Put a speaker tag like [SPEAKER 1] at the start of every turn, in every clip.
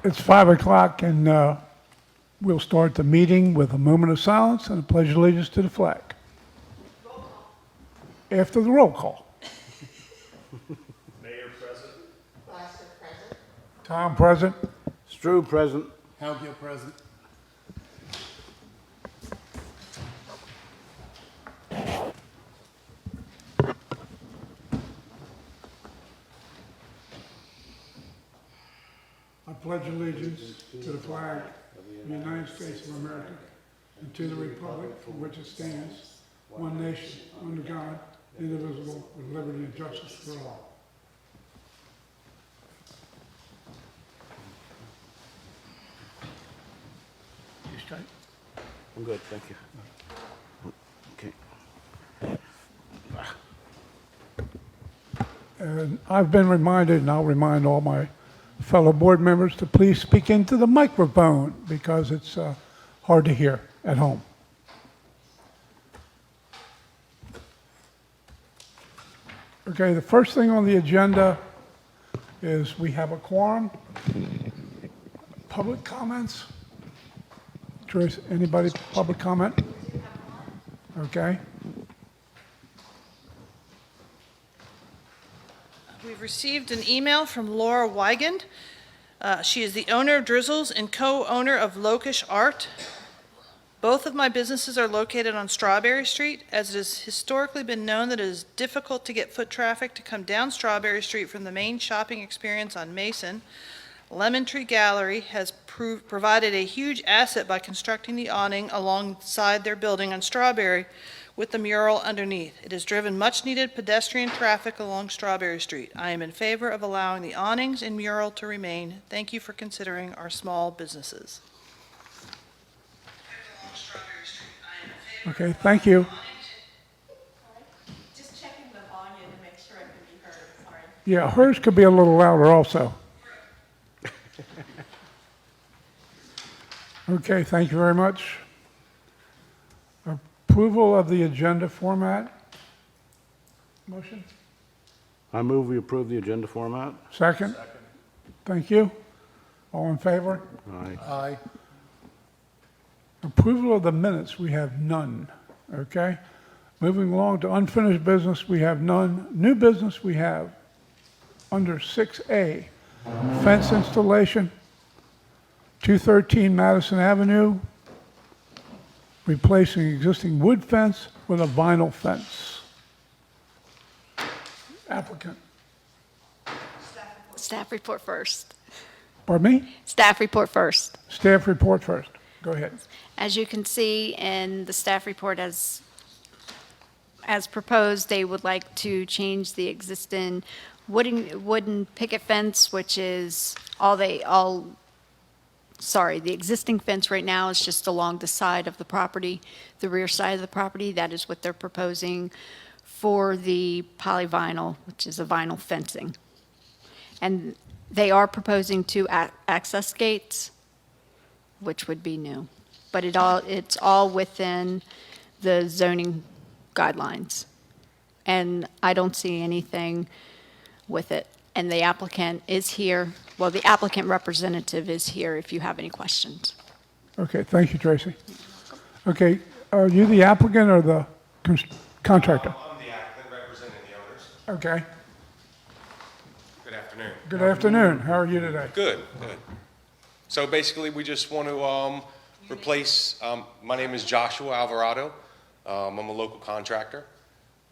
[SPEAKER 1] It's 5 o'clock, and we'll start the meeting with a moment of silence and a pledge of allegiance to the flag. After the roll call.
[SPEAKER 2] Mayor present.
[SPEAKER 3] Glasser present.
[SPEAKER 1] Tom present.
[SPEAKER 4] Strube present.
[SPEAKER 2] Halgill present.
[SPEAKER 1] I pledge allegiance to the flag of the United States of America and to the republic for which it stands, one nation, under God, indivisible, with liberty and justice for all. You straight?
[SPEAKER 4] I'm good, thank you. Okay.
[SPEAKER 1] And I've been reminded, and I'll remind all my fellow board members to please speak into the microphone because it's hard to hear at home. Okay, the first thing on the agenda is we have a quorum. Public comments? Joyce, anybody public comment? Okay.
[SPEAKER 5] We've received an email from Laura Wigand. She is the owner of Drizzles and co-owner of Lokish Art. Both of my businesses are located on Strawberry Street, as it has historically been known that it is difficult to get foot traffic to come down Strawberry Street from the main shopping experience on Mason. Lemon Tree Gallery has provided a huge asset by constructing the awning alongside their building on Strawberry with the mural underneath. It has driven much-needed pedestrian traffic along Strawberry Street. I am in favor of allowing the awnings and mural to remain. Thank you for considering our small businesses.
[SPEAKER 1] Okay, thank you.
[SPEAKER 3] Just checking the volume to make sure it can be heard, sorry.
[SPEAKER 1] Yeah, hers could be a little louder also. Okay, thank you very much. Approval of the agenda format. Motion?
[SPEAKER 4] I move we approve the agenda format.
[SPEAKER 1] Second? Thank you. All in favor?
[SPEAKER 4] Aye.
[SPEAKER 1] Aye. Approval of the minutes, we have none. Okay? Moving along to unfinished business, we have none. New business, we have under 6A, fence installation, 213 Madison Avenue, replacing existing wood fence with a vinyl fence. Applicant.
[SPEAKER 6] Staff report first.
[SPEAKER 1] Pardon me?
[SPEAKER 6] Staff report first.
[SPEAKER 1] Staff report first. Go ahead.
[SPEAKER 6] As you can see in the staff report as proposed, they would like to change the existing wooden picket fence, which is the existing fence right now is just along the side of the property, the rear side of the property. That is what they're proposing for the polyvinyl, which is a vinyl fencing. And they are proposing 2 access gates, which would be new. But it's all within the zoning guidelines. And I don't see anything with it. And the applicant is here. Well, the applicant representative is here if you have any questions.
[SPEAKER 1] Okay, thank you, Tracy. Okay, are you the applicant or the contractor?
[SPEAKER 2] I'm the applicant representing the owners.
[SPEAKER 1] Okay,
[SPEAKER 2] Good afternoon.
[SPEAKER 1] good afternoon. How are you today?
[SPEAKER 2] Good, good. So basically, we just want to replace, my name is Joshua Alvarado. I'm a local contractor.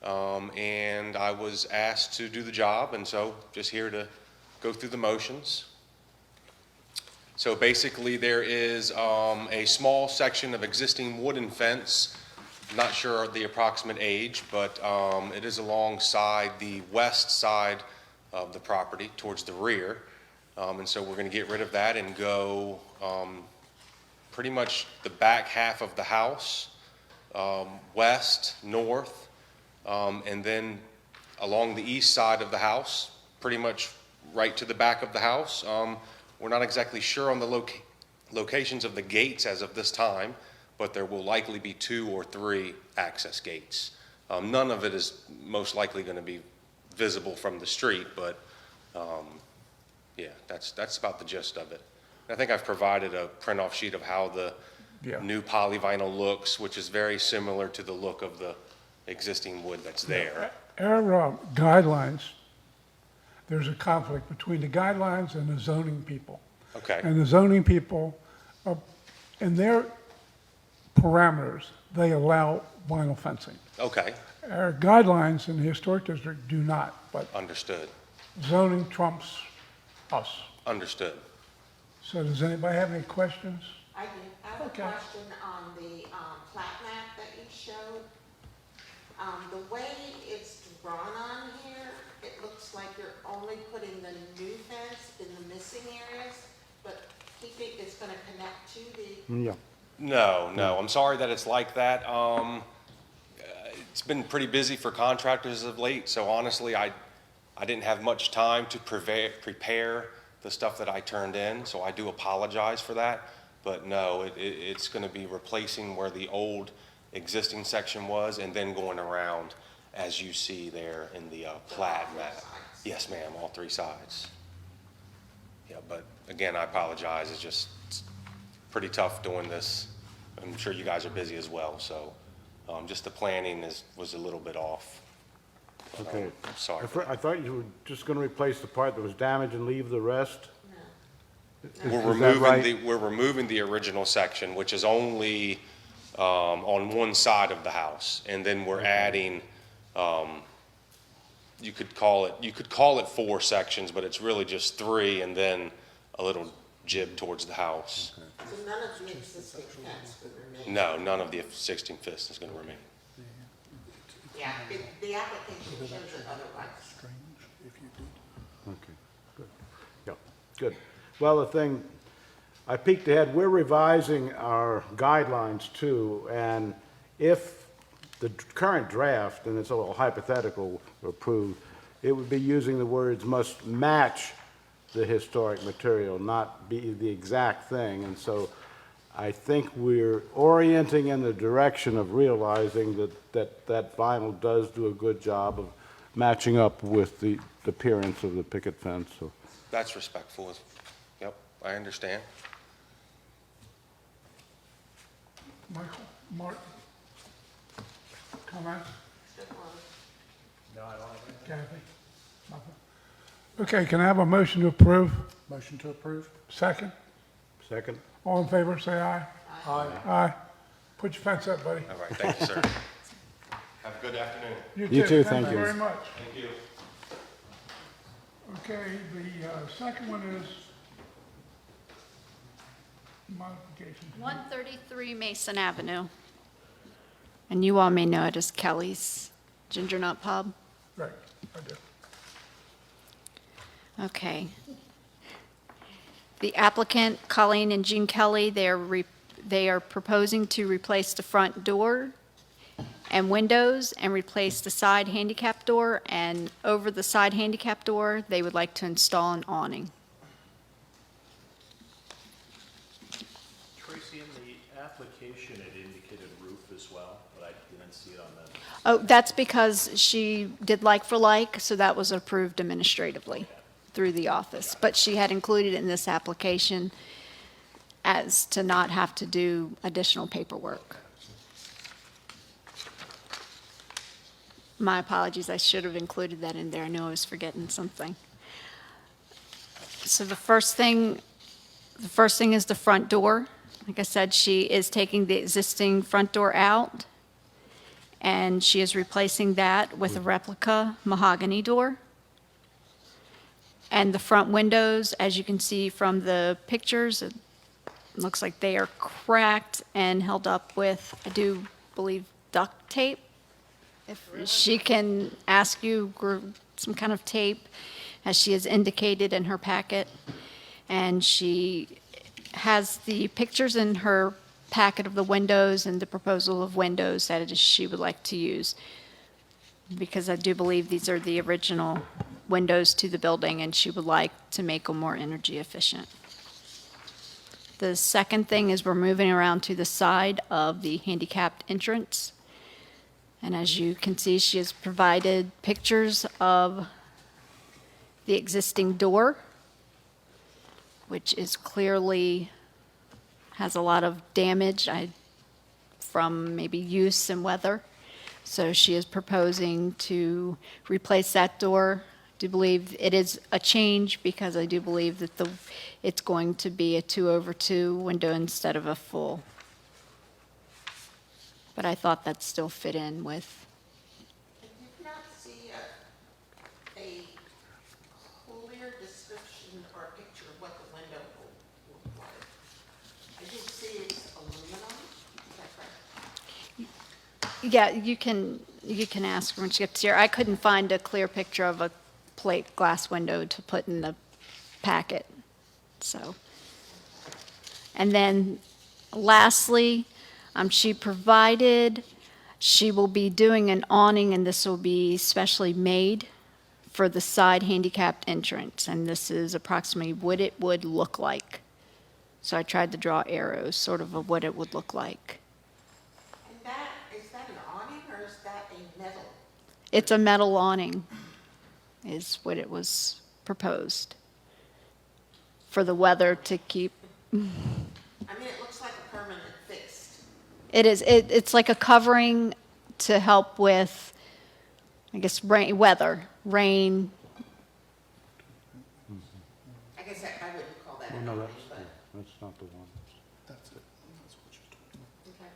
[SPEAKER 2] And I was asked to do the job, and so just here to go through the motions. So basically, there is a small section of existing wooden fence. Not sure the approximate age, but it is alongside the west side of the property towards the rear. And so we're going to get rid of that and go pretty much the back half of the house, west, north, and then along the east side of the house, pretty much right to the back of the house. We're not exactly sure on the locations of the gates as of this time, but there will likely be 2 or 3 access gates. None of it is most likely going to be visible from the street, but yeah, that's about the gist of it. I think I've provided a print-off sheet of how the
[SPEAKER 1] Yeah.
[SPEAKER 2] new polyvinyl looks, which is very similar to the look of the existing wood that's there.
[SPEAKER 1] Our guidelines, there's a conflict between the guidelines and the zoning people.
[SPEAKER 2] Okay,
[SPEAKER 1] And the zoning people, in their parameters, they allow vinyl fencing.
[SPEAKER 2] okay,
[SPEAKER 1] Our guidelines in the historic district do not, but
[SPEAKER 2] understood,
[SPEAKER 1] zoning trumps us.
[SPEAKER 2] understood.
[SPEAKER 1] So does anybody have any questions?
[SPEAKER 3] I do. I have a
[SPEAKER 1] Okay.
[SPEAKER 3] question on the plat map that you showed. The way it's drawn on here, it looks like you're only putting the new fence in the missing areas, but keeping, it's gonna connect to the,
[SPEAKER 4] Yeah.
[SPEAKER 2] No, I'm sorry that it's like that. It's been pretty busy for contractors of late, so honestly, I didn't have much time to prepare the stuff that I turned in, so I do apologize for that. But no, it's gonna be replacing where the old existing section was and then going around as you see there in the plat map. Yes, ma'am, all three sides. Yeah, but again, I apologize, it's pretty tough doing this. I'm sure you guys are busy as well, so, just the planning was a little bit off. But,
[SPEAKER 4] Okay.
[SPEAKER 2] I'm sorry. for that.
[SPEAKER 4] I thought you were just going to replace the part that was damaged and leave the rest?
[SPEAKER 2] We're
[SPEAKER 4] Is that right?
[SPEAKER 2] we're removing the original section, which is only, on one side of the house. And then we're adding, you could call it 4 sections, but it's really just 3 and then a little jib towards the house.
[SPEAKER 3] so none of the existing fence would remain.
[SPEAKER 2] No, none of the 16 fifths is gonna remain.
[SPEAKER 3] Yeah, the application shows it otherwise.
[SPEAKER 4] Okay, good. Yeah, good. Well, the thing, I peeked ahead, we're revising our guidelines too, and if the current draft, and it's a little hypothetical, were approved, it would be using the words must match the historic material, not be the exact thing. And so I think we're orienting in the direction of realizing that vinyl does do a good job of matching up with the appearance of the picket fence, so.
[SPEAKER 2] That's respectful. Yep, I understand.
[SPEAKER 1] Michael, Mark? Comments?
[SPEAKER 3] Good one.
[SPEAKER 1] Kathy? Nothing? Okay, can I have a motion to approve?
[SPEAKER 7] Motion to approve?
[SPEAKER 1] Second?
[SPEAKER 4] Second?
[SPEAKER 1] All in favor, say aye.
[SPEAKER 7] Aye.
[SPEAKER 1] Aye. Put your fence up, buddy.
[SPEAKER 2] All right, thank you, sir. Have a good afternoon.
[SPEAKER 4] You too, thank you.
[SPEAKER 1] very much.
[SPEAKER 2] Thank you.
[SPEAKER 1] Okay, the second one is modification.
[SPEAKER 6] 133 Mason Avenue. And you all may know it as Kelly's Ginger Nut Pub.
[SPEAKER 1] Right, I do.
[SPEAKER 6] Okay. The applicant, Colleen and Jean Kelly, they are proposing to replace the front door and windows and replace the side handicap door, and over the side handicap door, they would like to install an awning.
[SPEAKER 8] Tracy, in the application, it indicated roof as well, but I didn't see it on the,
[SPEAKER 6] Oh, that's because she did like for like, so that was approved administratively through the office. But she had included it in this application as to not have to do additional paperwork. My apologies, I should have included that in there. I knew I was forgetting something. So the first thing is the front door. Like I said, she is taking the existing front door out, and she is replacing that with a replica mahogany door. And the front windows, as you can see from the pictures, it looks like they are cracked and held up with, I do believe, duct tape. If she can ask you some kind of tape, as she has indicated in her packet. And she has the pictures in her packet of the windows and the proposal of windows that she would like to use. Because I do believe these are the original windows to the building, and she would like to make them more energy efficient. The second thing is we're moving around to the side of the handicapped entrance. And as you can see, she has provided pictures of the existing door which is clearly, has a lot of damage from maybe use and weather. So she is proposing to replace that door. I do believe it is a change because I do believe that it's going to be a 2/2 window instead of a full. But I thought that still fit in with,
[SPEAKER 3] I did not see a clear description or picture of what the window will look like. I did see it's aluminum, is that correct?
[SPEAKER 6] yeah, you can ask her when she gets here. I couldn't find a clear picture of a plate glass window to put in the packet, so. And then lastly, she will be doing an awning, and this will be specially made for the side handicapped entrance, and this is approximately what it would look like. So I tried to draw arrows, sort of what it would look like.
[SPEAKER 3] And is that an awning or is that a metal?
[SPEAKER 6] It's a metal awning, is what it was proposed, for the weather to keep.
[SPEAKER 3] I mean, it looks like a permanent fixed.
[SPEAKER 6] It is, it's like a covering to help with, I guess, weather, rain.
[SPEAKER 3] I guess I wouldn't call that
[SPEAKER 4] Well,
[SPEAKER 3] an
[SPEAKER 4] no,
[SPEAKER 3] awning,
[SPEAKER 4] that's,
[SPEAKER 3] but,
[SPEAKER 4] that's not the one.
[SPEAKER 7] That's it. That's what she's talking about.
[SPEAKER 3] okay.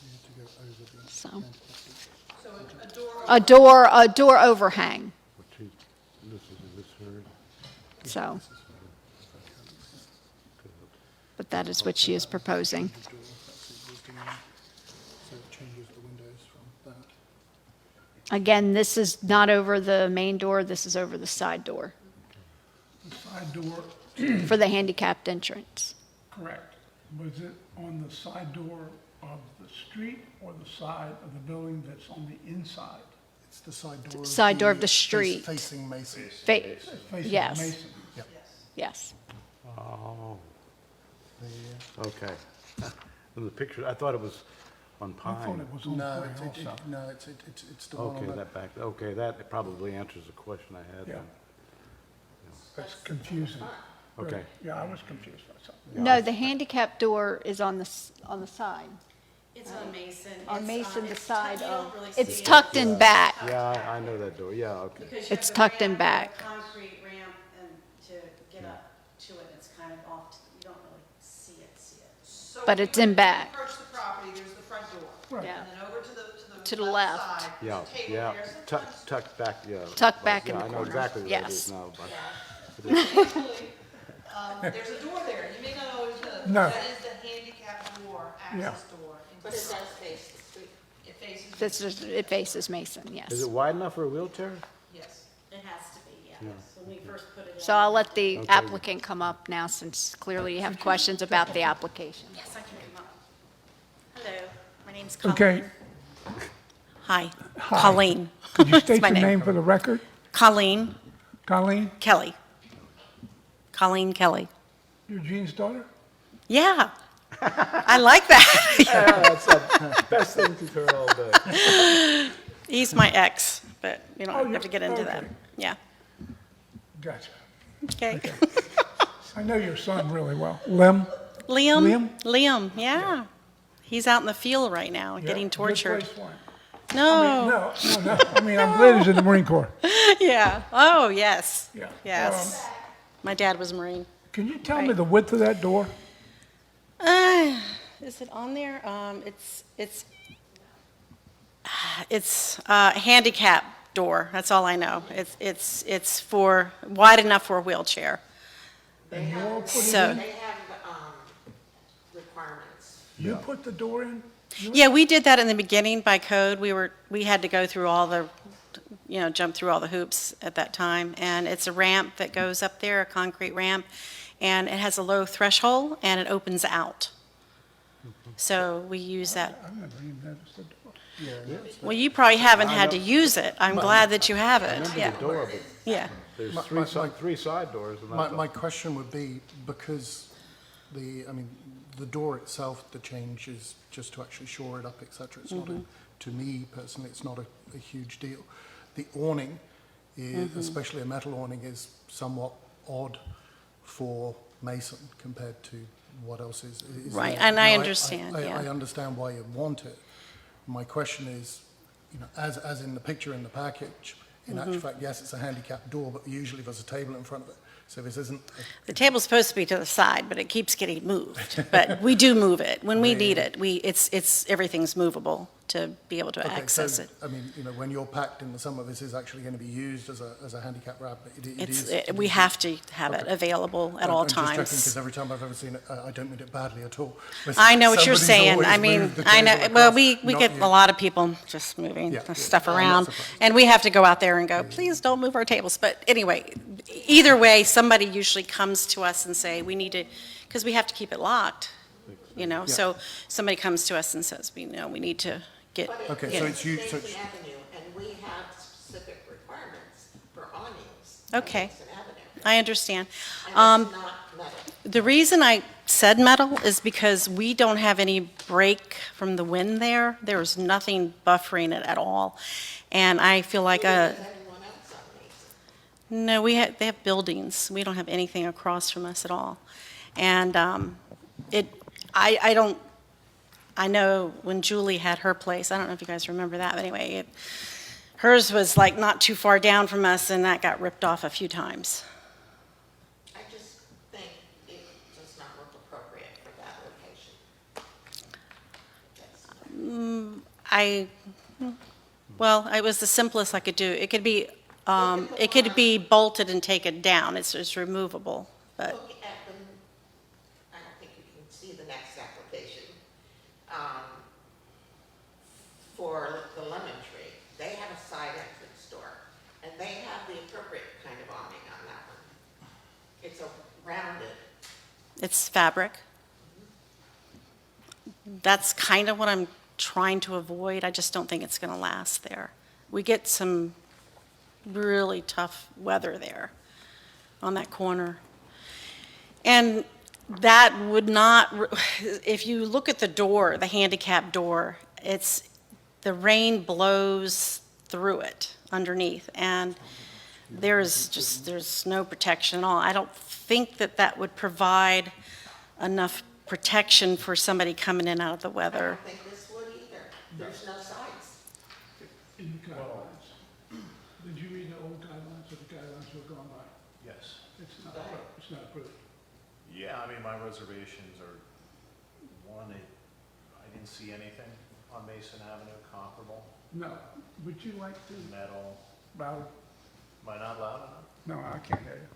[SPEAKER 7] You need to go over the.
[SPEAKER 6] So.
[SPEAKER 7] So
[SPEAKER 6] A door overhang,
[SPEAKER 4] What she, this heard?
[SPEAKER 6] so. But that is what she is proposing.
[SPEAKER 7] the door, that's the existing one. So it changes the windows from that.
[SPEAKER 6] Again, this is not over the main door, this is over the side door
[SPEAKER 1] The side door,
[SPEAKER 6] for the handicapped entrance.
[SPEAKER 1] correct. Was it on the side door of the street or the side of the building that's on the inside?
[SPEAKER 7] It's the side door.
[SPEAKER 6] Side door of the street.
[SPEAKER 7] Facing Mason.
[SPEAKER 1] It's facing
[SPEAKER 6] Yes.
[SPEAKER 1] Mason.
[SPEAKER 7] Yep.
[SPEAKER 6] Yes.
[SPEAKER 4] Oh, okay. In the picture, I thought it was on
[SPEAKER 1] I thought
[SPEAKER 4] Pine.
[SPEAKER 1] it was on
[SPEAKER 7] No,
[SPEAKER 1] Prairie also.
[SPEAKER 7] no, it's the one
[SPEAKER 4] Okay,
[SPEAKER 7] on the.
[SPEAKER 4] that back, okay, that probably answers the question I had
[SPEAKER 1] Yeah.
[SPEAKER 4] then.
[SPEAKER 1] That's confusing.
[SPEAKER 4] Okay.
[SPEAKER 1] Yeah, I was confused myself.
[SPEAKER 6] No, the handicap door is on the side.
[SPEAKER 9] It's on Mason.
[SPEAKER 6] On Mason, the
[SPEAKER 9] it's
[SPEAKER 6] side
[SPEAKER 9] tucked- you don't
[SPEAKER 6] of,
[SPEAKER 9] really
[SPEAKER 6] it's
[SPEAKER 9] see it
[SPEAKER 6] tucked in back.
[SPEAKER 4] Yeah, I know that door, yeah, okay.
[SPEAKER 9] because you
[SPEAKER 6] It's
[SPEAKER 9] have the
[SPEAKER 6] tucked in
[SPEAKER 9] ramp,
[SPEAKER 6] back.
[SPEAKER 9] the Concrete ramp, and to get up to it, it's kind of off, you don't really see it.
[SPEAKER 5] So
[SPEAKER 6] But
[SPEAKER 5] when
[SPEAKER 6] it's
[SPEAKER 5] you
[SPEAKER 6] in back.
[SPEAKER 5] Approach the property, there's the front door.
[SPEAKER 1] Right.
[SPEAKER 6] Yeah.
[SPEAKER 5] And then over
[SPEAKER 6] To the left.
[SPEAKER 5] side, there's
[SPEAKER 4] Yeah,
[SPEAKER 5] a table
[SPEAKER 4] yeah,
[SPEAKER 5] there. Sometimes
[SPEAKER 4] tucked back, yeah.
[SPEAKER 6] Tucked back in
[SPEAKER 4] Yeah,
[SPEAKER 6] the
[SPEAKER 4] I know
[SPEAKER 6] corner.
[SPEAKER 4] exactly where it
[SPEAKER 6] Yes.
[SPEAKER 4] is now, but.
[SPEAKER 5] there's a door there. You may not always know.
[SPEAKER 1] No.
[SPEAKER 5] That is the handicap door,
[SPEAKER 1] Yeah.
[SPEAKER 5] access door.
[SPEAKER 3] But it does face the street.
[SPEAKER 5] It faces.
[SPEAKER 6] It faces Mason,
[SPEAKER 4] Is
[SPEAKER 6] yes.
[SPEAKER 4] it wide enough for a wheelchair?
[SPEAKER 5] Yes.
[SPEAKER 9] It has to be, yes. When we first put it in.
[SPEAKER 6] So I'll let the
[SPEAKER 4] Okay.
[SPEAKER 6] applicant come up now, since clearly you have questions about the application.
[SPEAKER 9] Yes, I can come up. Hello, my name's Colleen.
[SPEAKER 1] Okay,
[SPEAKER 9] Hi,
[SPEAKER 1] Hi.
[SPEAKER 9] Colleen.
[SPEAKER 1] could you state
[SPEAKER 9] my
[SPEAKER 1] your
[SPEAKER 9] name.
[SPEAKER 1] name for the record?
[SPEAKER 9] Colleen
[SPEAKER 1] Colleen,
[SPEAKER 9] Kelly. Colleen Kelly.
[SPEAKER 1] Eugene's daughter?
[SPEAKER 9] Yeah, I like that.
[SPEAKER 4] That's the best thing to hear all day.
[SPEAKER 9] He's my ex, but we
[SPEAKER 1] Oh,
[SPEAKER 9] don't have to get into that.
[SPEAKER 1] okay.
[SPEAKER 9] Yeah,
[SPEAKER 1] Gotcha.
[SPEAKER 9] okay.
[SPEAKER 1] I know your son really well. Lim?
[SPEAKER 9] Liam, yeah. He's out in the field right now,
[SPEAKER 1] Yeah,
[SPEAKER 9] getting
[SPEAKER 1] good
[SPEAKER 9] tortured.
[SPEAKER 1] place for him.
[SPEAKER 9] No,
[SPEAKER 1] No, I mean, I'm glad he's in the Marine Corps.
[SPEAKER 9] yeah. Oh, yes.
[SPEAKER 1] Yeah.
[SPEAKER 9] Yes. My dad was a Marine.
[SPEAKER 1] Can you tell me the width of that door?
[SPEAKER 9] Is it on there? It's a handicap door. That's all I know. It's for wide enough for a wheelchair.
[SPEAKER 1] And you all put it
[SPEAKER 9] So-
[SPEAKER 1] in?
[SPEAKER 3] They have, requirements.
[SPEAKER 1] You put the door in?
[SPEAKER 9] Yeah, we did that in the beginning by code. We had to go through all the, jump through all the hoops at that time. And it's a ramp that goes up there, a concrete ramp, and it has a low threshold and it opens out. So we use that.
[SPEAKER 1] I've never even noticed the door.
[SPEAKER 9] Well, you probably haven't had to use it. I'm glad that you have
[SPEAKER 4] I
[SPEAKER 9] it.
[SPEAKER 4] remember
[SPEAKER 9] Yeah,
[SPEAKER 4] the door, but
[SPEAKER 9] yeah.
[SPEAKER 4] there's
[SPEAKER 7] My-
[SPEAKER 4] three
[SPEAKER 7] my-
[SPEAKER 4] side, three side doors. And that's
[SPEAKER 7] My
[SPEAKER 4] all.
[SPEAKER 7] question would be, because the door itself, the change is just to actually shore it up, et cetera. It's not, to me personally, it's not a huge deal. The awning, is, especially a metal awning, is somewhat odd for mason compared to what else is
[SPEAKER 9] Right,
[SPEAKER 7] there.
[SPEAKER 9] and I
[SPEAKER 7] Now,
[SPEAKER 9] understand, yeah.
[SPEAKER 7] I understand why you want it. My question is, as in the picture in the package, in
[SPEAKER 9] Mm-hmm.
[SPEAKER 7] actual fact, yes, it's a handicap door, but usually there's a table in front of it. So this isn't,
[SPEAKER 9] The table's supposed to be to the side, but it keeps getting moved. But we do move it. When we need it, everything's movable to be able to
[SPEAKER 7] okay,
[SPEAKER 9] access
[SPEAKER 7] so,
[SPEAKER 9] it.
[SPEAKER 7] I mean, when you're packed in the summer, this is actually going to be used as a handicap ramp. It is.
[SPEAKER 9] We have to have it
[SPEAKER 7] Okay.
[SPEAKER 9] available at all
[SPEAKER 7] I'm just checking, because
[SPEAKER 9] times.
[SPEAKER 7] every time I've ever seen it, I don't mean it badly at all. but
[SPEAKER 9] I know what you're
[SPEAKER 7] somebody's
[SPEAKER 9] saying.
[SPEAKER 7] always
[SPEAKER 9] I mean,
[SPEAKER 7] moved the
[SPEAKER 9] I know,
[SPEAKER 7] table
[SPEAKER 9] well,
[SPEAKER 7] across,
[SPEAKER 9] we
[SPEAKER 7] not
[SPEAKER 9] get
[SPEAKER 7] you.
[SPEAKER 9] a lot of people just moving
[SPEAKER 7] Yeah,
[SPEAKER 9] the
[SPEAKER 7] yeah.
[SPEAKER 9] stuff
[SPEAKER 7] I'm not
[SPEAKER 9] around.
[SPEAKER 7] surprised.
[SPEAKER 9] And we have to go out there and go, please don't move our tables. But anyway, either way, somebody usually comes to us and say, we need to, because we have to keep it locked, so somebody comes to us and says, we need to get.
[SPEAKER 3] But
[SPEAKER 7] Okay,
[SPEAKER 3] it's
[SPEAKER 7] so it's you- so
[SPEAKER 3] Mason
[SPEAKER 7] it's-
[SPEAKER 3] Avenue, and we have specific requirements for awnings.
[SPEAKER 9] Okay.
[SPEAKER 3] on Mason Avenue.
[SPEAKER 9] I understand.
[SPEAKER 3] And it's not metal.
[SPEAKER 9] The reason I said metal is because we don't have any break from the wind there. There's nothing buffering it at all. And I feel like
[SPEAKER 3] Neither does anyone else on Mason.
[SPEAKER 9] no, they have buildings. We don't have anything across from us at all. And I know when Julie had her place, I don't know if you guys remember that, but anyway, hers was like not too far down from us, and that got ripped off a few times.
[SPEAKER 3] I just think it does not look appropriate for that location.
[SPEAKER 9] Well, it was the simplest I could do. It could be bolted and taken down. It's removable, but,
[SPEAKER 3] Look at the, I don't think you can see the next application. For the lemon tree, they have a side entrance door, and they have the appropriate kind of awning on that one. It's a rounded,
[SPEAKER 9] it's fabric. That's kind of what I'm trying to avoid. I just don't think it's going to last there. We get some really tough weather there on that corner. And that would not, if you look at the door, the handicap door, the rain blows through it underneath, and there's no protection at all. I don't think that would provide enough protection for somebody coming in out of the
[SPEAKER 3] I
[SPEAKER 9] weather.
[SPEAKER 3] don't think this would either. There's no sides.
[SPEAKER 1] In the guidelines. Did you read the old guidelines or the guidelines we're going by?
[SPEAKER 8] Yes.
[SPEAKER 1] It's not approved.
[SPEAKER 8] Yeah, I mean, my reservations are, one, I didn't see anything on Mason Avenue comparable,
[SPEAKER 1] No, would you like to,
[SPEAKER 8] metal.
[SPEAKER 1] Bob?
[SPEAKER 8] Am I not loud enough?
[SPEAKER 1] No, I can't hear you.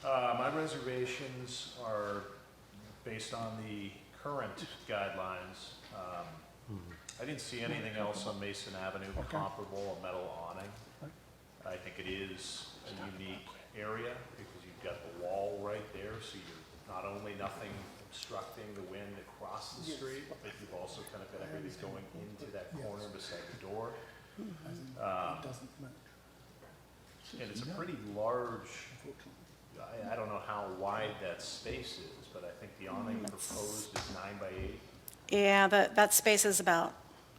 [SPEAKER 8] My reservations are based on the current guidelines. I didn't see anything else on Mason Avenue comparable, a metal awning. I think it is a unique area because you've got the wall right there, so you're not only nothing obstructing the wind across the street, but you've also kind of got everything going into that corner beside the door. And it's a pretty large, I don't know how wide that space is, but I think the awning proposed is 9 by 8.
[SPEAKER 9] Yeah, that space is about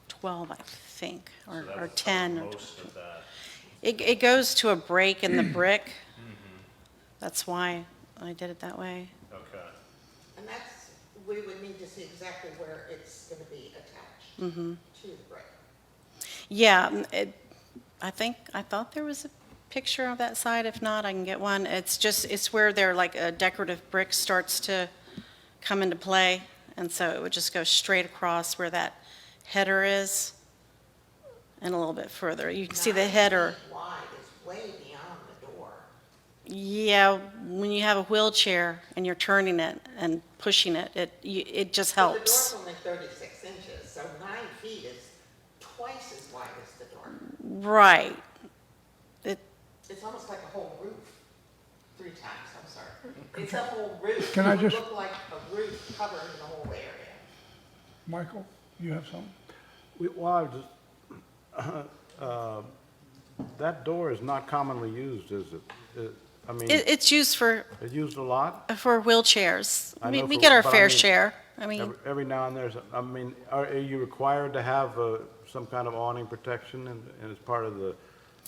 [SPEAKER 9] 12, I think,
[SPEAKER 8] So
[SPEAKER 9] or
[SPEAKER 8] that would cover
[SPEAKER 9] 10.
[SPEAKER 8] most of that.
[SPEAKER 9] It goes to a break in the brick. That's why I did it that way.
[SPEAKER 8] Okay.
[SPEAKER 3] And we would need to see exactly where it's going to be attached to the brick.
[SPEAKER 9] Yeah, I thought there was a picture of that side. If not, I can get one. It's where their like a decorative brick starts to come into play. And so it would just go straight across where that header is and a little bit further. You can see the
[SPEAKER 3] 9
[SPEAKER 9] header.
[SPEAKER 3] feet wide is way beyond the door.
[SPEAKER 9] Yeah, when you have a wheelchair and you're turning it and pushing it, it just
[SPEAKER 3] But
[SPEAKER 9] helps.
[SPEAKER 3] the door's only 36 inches, so 9 feet is twice as wide as the door.
[SPEAKER 9] Right.
[SPEAKER 3] It's almost like a whole roof. 3 times, I'm sorry. It's a whole roof.
[SPEAKER 1] Can I
[SPEAKER 3] It would
[SPEAKER 1] just-
[SPEAKER 3] look like a roof covering the whole area.
[SPEAKER 1] Michael, you have something?
[SPEAKER 4] That door is not commonly used, is it? I mean,
[SPEAKER 9] It's used for
[SPEAKER 4] it's used a lot?
[SPEAKER 9] wheelchairs.
[SPEAKER 4] I
[SPEAKER 9] We
[SPEAKER 4] know
[SPEAKER 9] get our
[SPEAKER 4] but I
[SPEAKER 9] fair
[SPEAKER 4] mean,
[SPEAKER 9] share. I mean,
[SPEAKER 4] Every now and there's, I mean, are you required to have some kind of awning protection and as part of the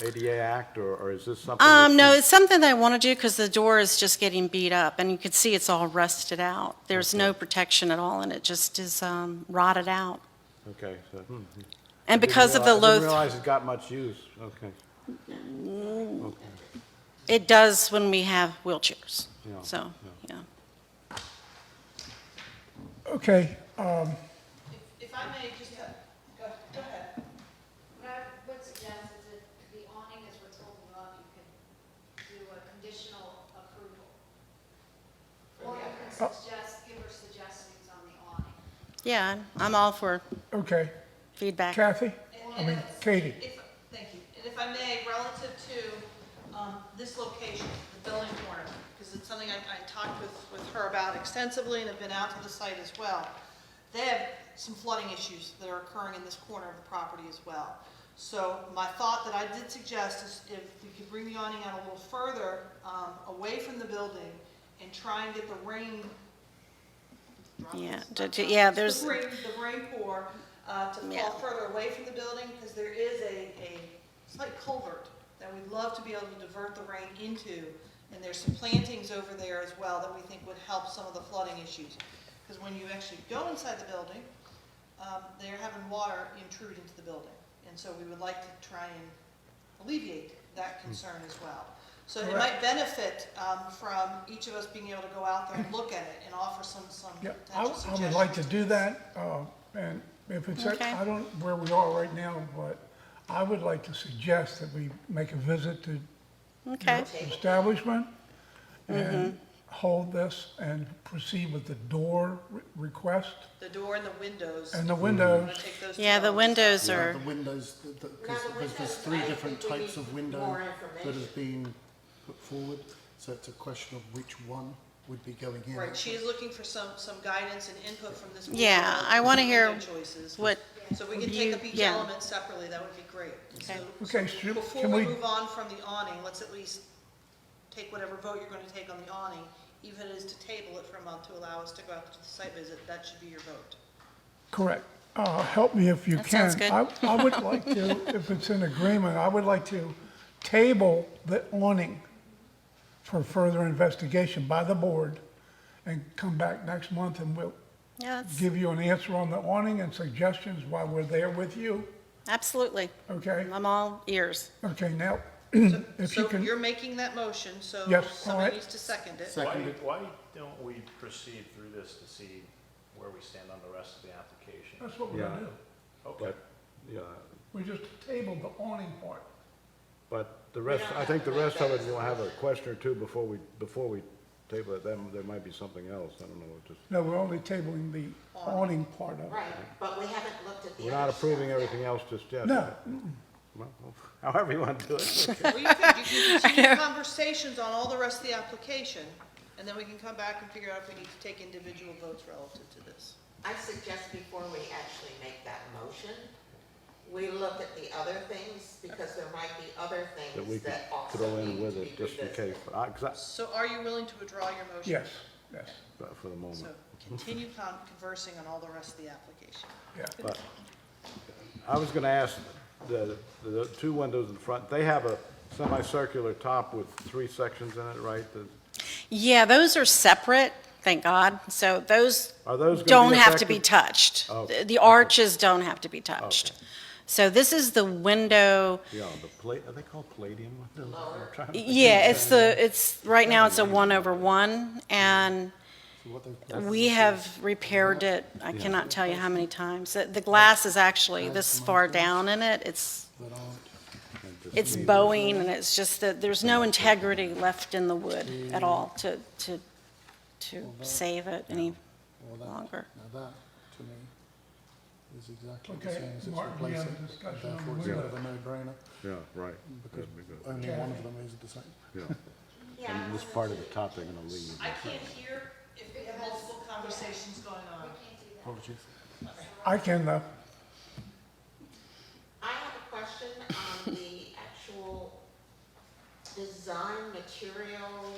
[SPEAKER 4] ADA Act, or is this something? that
[SPEAKER 9] No,
[SPEAKER 4] you-
[SPEAKER 9] it's something that I want to do because the door is just getting beat up, and you can see it's all rusted out. There's no protection at all, and it just is rotted out.
[SPEAKER 4] Okay, so.
[SPEAKER 9] And because of the
[SPEAKER 4] I
[SPEAKER 9] low,
[SPEAKER 4] didn't realize it got much use, okay.
[SPEAKER 9] it does when we have wheelchairs,
[SPEAKER 4] Yeah,
[SPEAKER 9] so, yeah.
[SPEAKER 1] Okay,
[SPEAKER 5] If I may just, go ahead.
[SPEAKER 10] What I would suggest is that the awning is what's holding you up, you could do a conditional approval. Or you can suggest, give her suggestions on the awning.
[SPEAKER 9] Yeah, I'm all for
[SPEAKER 1] okay.
[SPEAKER 9] feedback.
[SPEAKER 1] Kathy? I mean, Katie?
[SPEAKER 5] Thank you. And if I may, relative to this location, the building corner, because it's something I talked with her about extensively and have been out to the site as well. They have some flooding issues that are occurring in this corner of the property as well. So my thought that I did suggest is if we could bring the awning out a little further, away from the building and try and get the rain.
[SPEAKER 9] Yeah,
[SPEAKER 5] Yeah,
[SPEAKER 9] there's,
[SPEAKER 5] the rain pour to
[SPEAKER 9] Yeah.
[SPEAKER 5] fall further away from the building, because there is a slight culvert that we'd love to be able to divert the rain into, and there's some plantings over there as well that we think would help some of the flooding issues. Because when you actually go inside the building, they're having water intrude into the building, and so we would like to try and alleviate that concern as well. So it might benefit from each of us being able to go out there and look at it and offer some
[SPEAKER 1] Yeah,
[SPEAKER 5] potential
[SPEAKER 1] I
[SPEAKER 5] suggestions.
[SPEAKER 1] would like to do that, and if it's,
[SPEAKER 9] Okay.
[SPEAKER 1] I don't where we are right now, but I would like to suggest that we make a visit to
[SPEAKER 9] okay,
[SPEAKER 1] the establishment and hold this and proceed with the door
[SPEAKER 5] The
[SPEAKER 1] request
[SPEAKER 5] door and the windows.
[SPEAKER 1] and the
[SPEAKER 5] I'm
[SPEAKER 1] windows.
[SPEAKER 5] gonna take those two
[SPEAKER 9] yeah, the
[SPEAKER 5] elements out.
[SPEAKER 9] windows
[SPEAKER 7] Yeah,
[SPEAKER 9] are,
[SPEAKER 7] the windows, because there's three different types of window that has been put forward, so it's a question of which one would be going in.
[SPEAKER 5] Right, she is looking for some guidance and input from this board.
[SPEAKER 9] Yeah,
[SPEAKER 5] relative
[SPEAKER 9] I
[SPEAKER 5] to
[SPEAKER 9] wanna
[SPEAKER 5] the
[SPEAKER 9] hear
[SPEAKER 5] window choices.
[SPEAKER 9] what,
[SPEAKER 5] So we can
[SPEAKER 9] you-
[SPEAKER 5] take up each
[SPEAKER 9] yeah.
[SPEAKER 5] element separately, that would be great.
[SPEAKER 9] Okay.
[SPEAKER 5] So
[SPEAKER 1] Okay, so
[SPEAKER 5] before
[SPEAKER 1] can
[SPEAKER 5] we
[SPEAKER 1] we,
[SPEAKER 5] move on from the awning, let's at least take whatever vote you're gonna take on the awning, even if it is to table it for a month to allow us to go out to the site visit, that should be your vote.
[SPEAKER 1] correct, help me if you
[SPEAKER 9] That
[SPEAKER 1] can.
[SPEAKER 9] sounds good.
[SPEAKER 1] I would like to, if it's in agreement, I would like to table the awning for further investigation by the board and come back next month and we'll
[SPEAKER 9] yeah, that's,
[SPEAKER 1] give you an answer on the awning and suggestions while we're there with you,
[SPEAKER 9] absolutely.
[SPEAKER 1] okay?
[SPEAKER 9] I'm all ears.
[SPEAKER 1] Okay, now, if you
[SPEAKER 5] So
[SPEAKER 1] can,
[SPEAKER 5] you're making that motion, so
[SPEAKER 1] Yes, all
[SPEAKER 5] somebody
[SPEAKER 1] right.
[SPEAKER 5] needs to second it.
[SPEAKER 7] Seconded.
[SPEAKER 8] Why don't we proceed through this to see where we stand on the rest of the application?
[SPEAKER 1] that's what we're gonna do.
[SPEAKER 8] Okay.
[SPEAKER 4] But, yeah,
[SPEAKER 1] We just tabled the awning part.
[SPEAKER 4] but the rest, I think the rest of it, we'll have a question or two before we table it, then there might be something else, I don't know, just,
[SPEAKER 1] No, we're only tabling the awning part of it.
[SPEAKER 3] Right, but we haven't looked at the
[SPEAKER 4] we're
[SPEAKER 3] other
[SPEAKER 4] not approving
[SPEAKER 3] stuff yet.
[SPEAKER 4] everything else just yet.
[SPEAKER 1] No,
[SPEAKER 4] Well, however you want to do it.
[SPEAKER 5] Or you can continue conversations on all the rest of the application, and then we can come back and figure out if we need to take individual votes relative to this.
[SPEAKER 3] I suggest before we actually make that motion, we look at the other things, because there might be other
[SPEAKER 4] That we
[SPEAKER 3] things
[SPEAKER 4] could
[SPEAKER 3] that also
[SPEAKER 4] throw
[SPEAKER 3] need
[SPEAKER 4] in
[SPEAKER 3] to
[SPEAKER 4] with
[SPEAKER 3] be
[SPEAKER 4] it, just in
[SPEAKER 3] revisited.
[SPEAKER 4] case, but
[SPEAKER 5] So are you willing to withdraw your motion?
[SPEAKER 1] yes, yes,
[SPEAKER 4] for the moment.
[SPEAKER 5] So continue conversing on all the rest of the application.
[SPEAKER 1] yeah.
[SPEAKER 4] But I was gonna ask, the two windows in front, they have a semicircular top with three sections in it, right?
[SPEAKER 9] Yeah, those are separate, thank God. So those
[SPEAKER 4] Are those gonna be
[SPEAKER 9] don't have to be
[SPEAKER 4] effective?
[SPEAKER 9] touched.
[SPEAKER 4] Oh,
[SPEAKER 9] The arches don't have to be touched.
[SPEAKER 4] Okay.
[SPEAKER 9] So this is the window,
[SPEAKER 4] Yeah, are they called palladium windows? I'm trying to think.
[SPEAKER 9] yeah, it's, right now it's a 1/1, and
[SPEAKER 7] So what they've-
[SPEAKER 9] we have repaired it, I cannot tell you how many times. The glass is actually this far down in it, it's
[SPEAKER 7] that aren't,
[SPEAKER 9] it's bowing, and it's just that there's no integrity left in the wood at all to save it any
[SPEAKER 7] or that,
[SPEAKER 9] longer.
[SPEAKER 7] now that, to me, is exactly the
[SPEAKER 1] Okay,
[SPEAKER 7] same as it's
[SPEAKER 1] Martin, we have a
[SPEAKER 7] replacing,
[SPEAKER 1] discussion on
[SPEAKER 7] therefore it's
[SPEAKER 1] the
[SPEAKER 7] a bit of a no-brainer,
[SPEAKER 4] Yeah, right.
[SPEAKER 7] because
[SPEAKER 4] That'd be good.
[SPEAKER 7] only one of them is the same.
[SPEAKER 4] Yeah,
[SPEAKER 3] Yeah,
[SPEAKER 4] and this part of the top they're gonna leave.
[SPEAKER 5] I can't hear if we have multiple conversations going on.
[SPEAKER 7] Apologies.
[SPEAKER 1] I can,
[SPEAKER 3] I have a question on the actual design material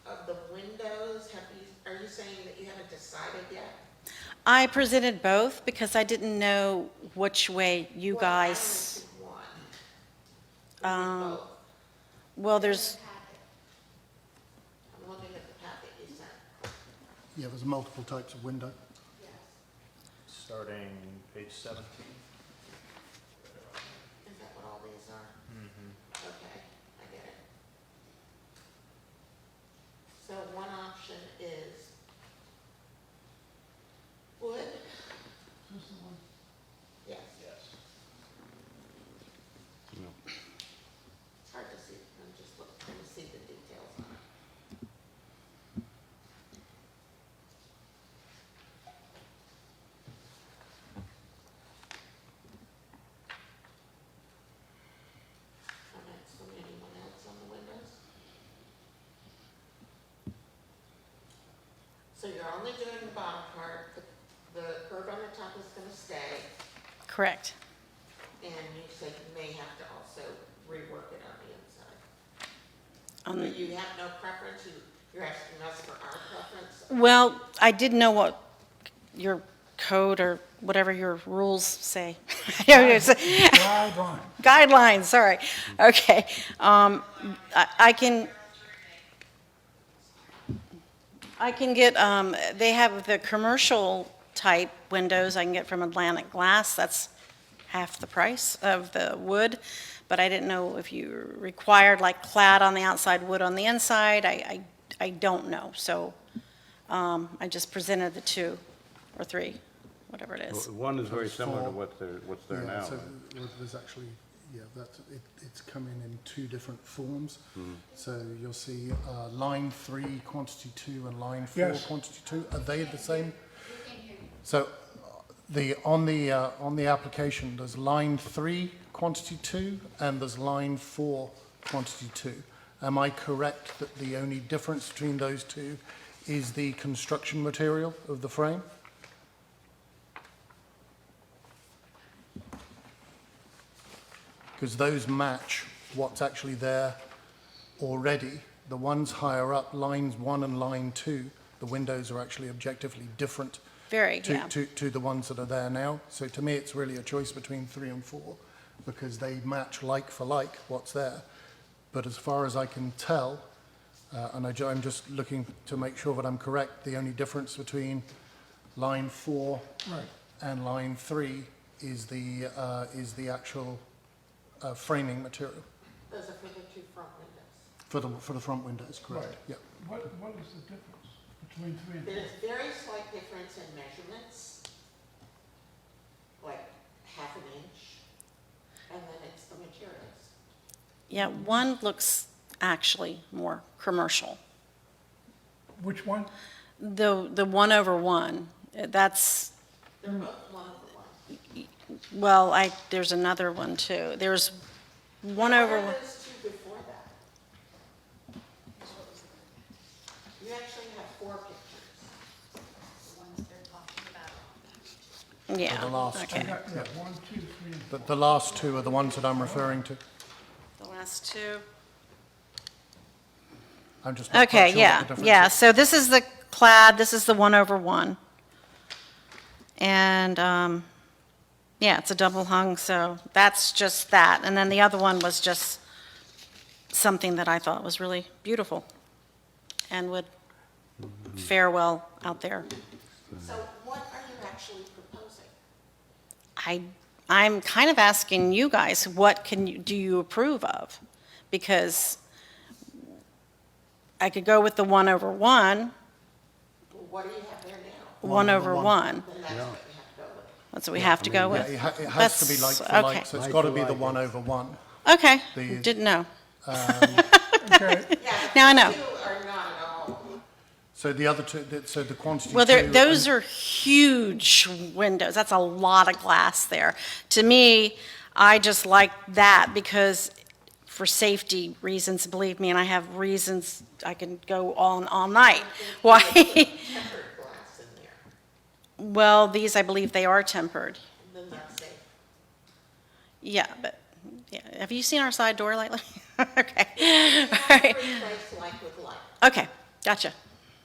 [SPEAKER 3] of the windows. Are you saying that you haven't decided yet?
[SPEAKER 9] I presented both because I didn't know which way you
[SPEAKER 3] Well, I only
[SPEAKER 9] guys,
[SPEAKER 3] see one. Both.
[SPEAKER 9] Well, there's,
[SPEAKER 3] I'm looking at the packet you sent.
[SPEAKER 7] Yeah, there's multiple types of window.
[SPEAKER 8] Starting page 17.
[SPEAKER 3] Is that what all these are? Okay, I get it. So one option is wood? Yes.
[SPEAKER 8] Yes.
[SPEAKER 3] It's hard to see, I'm just trying to see the details on it. Okay, so anyone else on the windows? So you're only doing the bottom part, the curb on the top is gonna stay,
[SPEAKER 9] correct.
[SPEAKER 3] and you said you may have to also rework it on the inside.
[SPEAKER 9] Um,
[SPEAKER 3] But you have no preference, you're asking us for our preference?
[SPEAKER 9] Well, I didn't know what your code or whatever your rules say.
[SPEAKER 1] Guideline.
[SPEAKER 9] Guidelines, sorry. Okay. I can get, they have the commercial type windows I can get from Atlantic Glass. That's half the price of the wood. But I didn't know if you required like clad on the outside, wood on the inside. I don't know. So I just presented the 2 or 3, whatever it is.
[SPEAKER 4] One is very similar to
[SPEAKER 7] Four.
[SPEAKER 4] what's there
[SPEAKER 7] Yeah,
[SPEAKER 4] now.
[SPEAKER 7] so there's actually, yeah, it's coming in 2 different forms. So you'll see line 3, quantity 2, and line 4,
[SPEAKER 1] Yes.
[SPEAKER 7] quantity 2. Are they the same? So on the application, there's line 3, quantity 2, and there's line 4, quantity 2. Am I correct that the only difference between those 2 is the construction material of the frame? Because those match what's actually there already. The ones higher up, lines 1 and line 2, the windows are actually objectively different
[SPEAKER 9] Very, yeah.
[SPEAKER 7] to the ones that are there now. So to me, it's really a choice between 3 and 4 because they match like for like what's there. But as far as I can tell, and I'm just looking to make sure that I'm correct, the only difference between line 4
[SPEAKER 1] Right.
[SPEAKER 7] and line 3 is the actual framing material
[SPEAKER 3] Those are for the 2 front windows.
[SPEAKER 7] for the front windows, correct?
[SPEAKER 1] Right.
[SPEAKER 7] Yeah.
[SPEAKER 1] What is the difference between 3 and 4?
[SPEAKER 3] There's very slight difference in measurements, like half an inch, and then it's the materials.
[SPEAKER 9] Yeah, one looks actually more commercial.
[SPEAKER 1] Which one?
[SPEAKER 9] The 1/1, that's,
[SPEAKER 3] They're both 1/1.
[SPEAKER 9] well, there's another one too. There's 1/1.
[SPEAKER 3] What are those 2 before that? You actually have 4 pictures.
[SPEAKER 9] Yeah,
[SPEAKER 7] The last
[SPEAKER 9] okay.
[SPEAKER 7] two.
[SPEAKER 1] Yeah, 1, 2, 3, and
[SPEAKER 7] The last 2 are the ones that I'm referring to.
[SPEAKER 9] The last 2.
[SPEAKER 7] I'm just not quite
[SPEAKER 9] Okay,
[SPEAKER 7] sure
[SPEAKER 9] yeah,
[SPEAKER 7] what the difference
[SPEAKER 9] yeah.
[SPEAKER 7] is.
[SPEAKER 9] So this is the clad, this is the 1/1. And, yeah, it's a double hung, so that's just that. And then the other one was just something that I thought was really beautiful and would fare well out there.
[SPEAKER 3] So what are you actually proposing?
[SPEAKER 9] I'm kind of asking you guys, what do you approve of? Because I could go with the 1/1,
[SPEAKER 3] What do you have there now?
[SPEAKER 9] 1/1.
[SPEAKER 3] Then that's what you have to go with.
[SPEAKER 9] That's what we have to go
[SPEAKER 7] Yeah,
[SPEAKER 9] with.
[SPEAKER 7] it has to be like for like,
[SPEAKER 9] Okay.
[SPEAKER 7] so it's got to be the 1/1.
[SPEAKER 9] Okay,
[SPEAKER 7] The-
[SPEAKER 9] didn't know.
[SPEAKER 1] okay.
[SPEAKER 3] Yeah,
[SPEAKER 9] Now I know.
[SPEAKER 3] 2 are not at all.
[SPEAKER 7] So the other 2, so the quantity
[SPEAKER 9] Well,
[SPEAKER 7] 2
[SPEAKER 9] those
[SPEAKER 7] and-
[SPEAKER 9] are huge windows. That's a lot of glass there. To me, I just like that because for safety reasons, believe me, and I have reasons, I can go on all night. Why?
[SPEAKER 3] Tempered glass in there,
[SPEAKER 9] Well, these, I believe they are tempered.
[SPEAKER 3] then that's safe.
[SPEAKER 9] Yeah, but, yeah. Have you seen our side door lately? Okay.
[SPEAKER 3] You
[SPEAKER 9] All
[SPEAKER 3] have to
[SPEAKER 9] right.
[SPEAKER 3] replace like with like.
[SPEAKER 9] Okay, gotcha.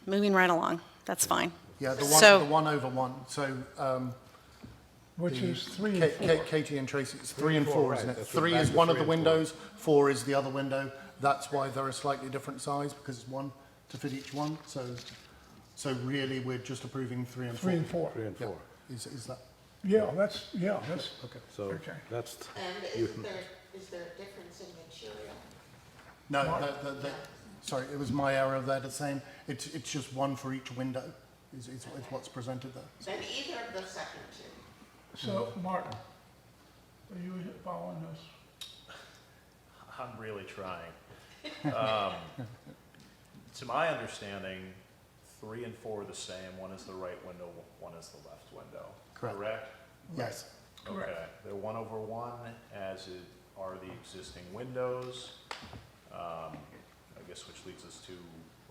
[SPEAKER 9] Moving right along. That's fine.
[SPEAKER 7] Yeah, the
[SPEAKER 9] So-
[SPEAKER 7] 1/1. So
[SPEAKER 1] which
[SPEAKER 7] The
[SPEAKER 1] is 3 and 4.
[SPEAKER 7] Katie and Tracy, it's 3 and 4,
[SPEAKER 4] right,
[SPEAKER 7] isn't it?
[SPEAKER 4] that's what
[SPEAKER 7] 3
[SPEAKER 4] back
[SPEAKER 7] is
[SPEAKER 4] to
[SPEAKER 7] one of
[SPEAKER 4] 3
[SPEAKER 7] the
[SPEAKER 4] and 4.
[SPEAKER 7] windows, 4 is the other window. That's why they're a slightly different size, because it's one to fit each one. So really, we're just approving 3 and 4.
[SPEAKER 1] 3 and 4.
[SPEAKER 4] 3 and
[SPEAKER 7] Yeah.
[SPEAKER 4] 4.
[SPEAKER 7] Is that,
[SPEAKER 1] Yeah, that's,
[SPEAKER 7] okay.
[SPEAKER 4] So
[SPEAKER 1] Okay.
[SPEAKER 4] that's,
[SPEAKER 3] And is there a difference in material?
[SPEAKER 7] No, sorry, it was my error there to saying, it's just one for each window, is what's presented there.
[SPEAKER 3] Then either of the second two.
[SPEAKER 1] so, Martin, are you following this?
[SPEAKER 8] I'm really trying. To my understanding, 3 and 4 are the same. One is the right window, one is the left window.
[SPEAKER 7] Correct. Yes.
[SPEAKER 1] Correct.
[SPEAKER 8] Okay, they're 1/1, as are the existing windows. I guess which leads us to,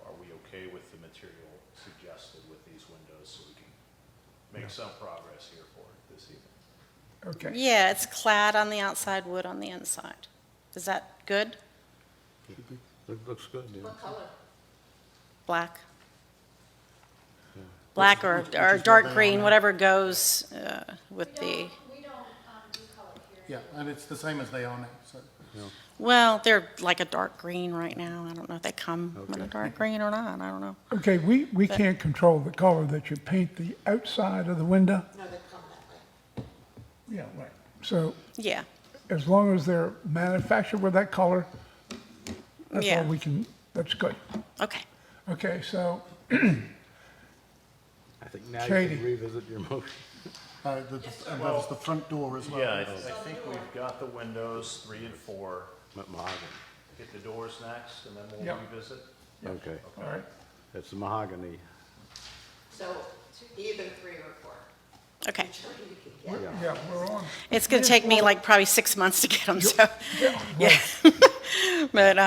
[SPEAKER 8] are we okay with the material suggested with these windows so we can make some progress here for this evening?
[SPEAKER 1] Okay.
[SPEAKER 9] Yeah, it's clad on the outside, wood on the inside. Is that good?
[SPEAKER 4] it looks good, yeah.
[SPEAKER 3] What color?
[SPEAKER 9] Black? Black or
[SPEAKER 7] Which is what
[SPEAKER 9] dark
[SPEAKER 7] they are
[SPEAKER 9] green,
[SPEAKER 7] now.
[SPEAKER 9] whatever goes with the,
[SPEAKER 10] We don't do color here.
[SPEAKER 7] Yeah, and it's the same as they are now, so.
[SPEAKER 9] well, they're like a dark green right now. I don't know if they come in a
[SPEAKER 4] Okay.
[SPEAKER 9] dark green or not, I don't know.
[SPEAKER 1] Okay, we can't control the color that you paint the outside of the window.
[SPEAKER 3] No, they come that way.
[SPEAKER 1] Yeah, right. So
[SPEAKER 9] Yeah,
[SPEAKER 1] as long as they're manufactured with that color, that's
[SPEAKER 9] Yeah.
[SPEAKER 1] all we can, that's good.
[SPEAKER 9] okay.
[SPEAKER 1] Okay, so,
[SPEAKER 4] I think now you
[SPEAKER 1] Katie.
[SPEAKER 4] can revisit your motion.
[SPEAKER 7] And that is the front door as well.
[SPEAKER 8] Yeah, I think we've got the windows, 3 and 4.
[SPEAKER 4] Mahogany,
[SPEAKER 8] Get the doors next, and then we'll
[SPEAKER 1] Yep.
[SPEAKER 8] revisit.
[SPEAKER 4] okay.
[SPEAKER 1] all right.
[SPEAKER 4] It's the mahogany,
[SPEAKER 3] So either 3 or 4.
[SPEAKER 9] Okay.
[SPEAKER 3] Whichever you can get.
[SPEAKER 1] Yeah, we're on.
[SPEAKER 9] It's going to take me like probably 6 months to get them, so,
[SPEAKER 1] Yeah,
[SPEAKER 9] yeah. But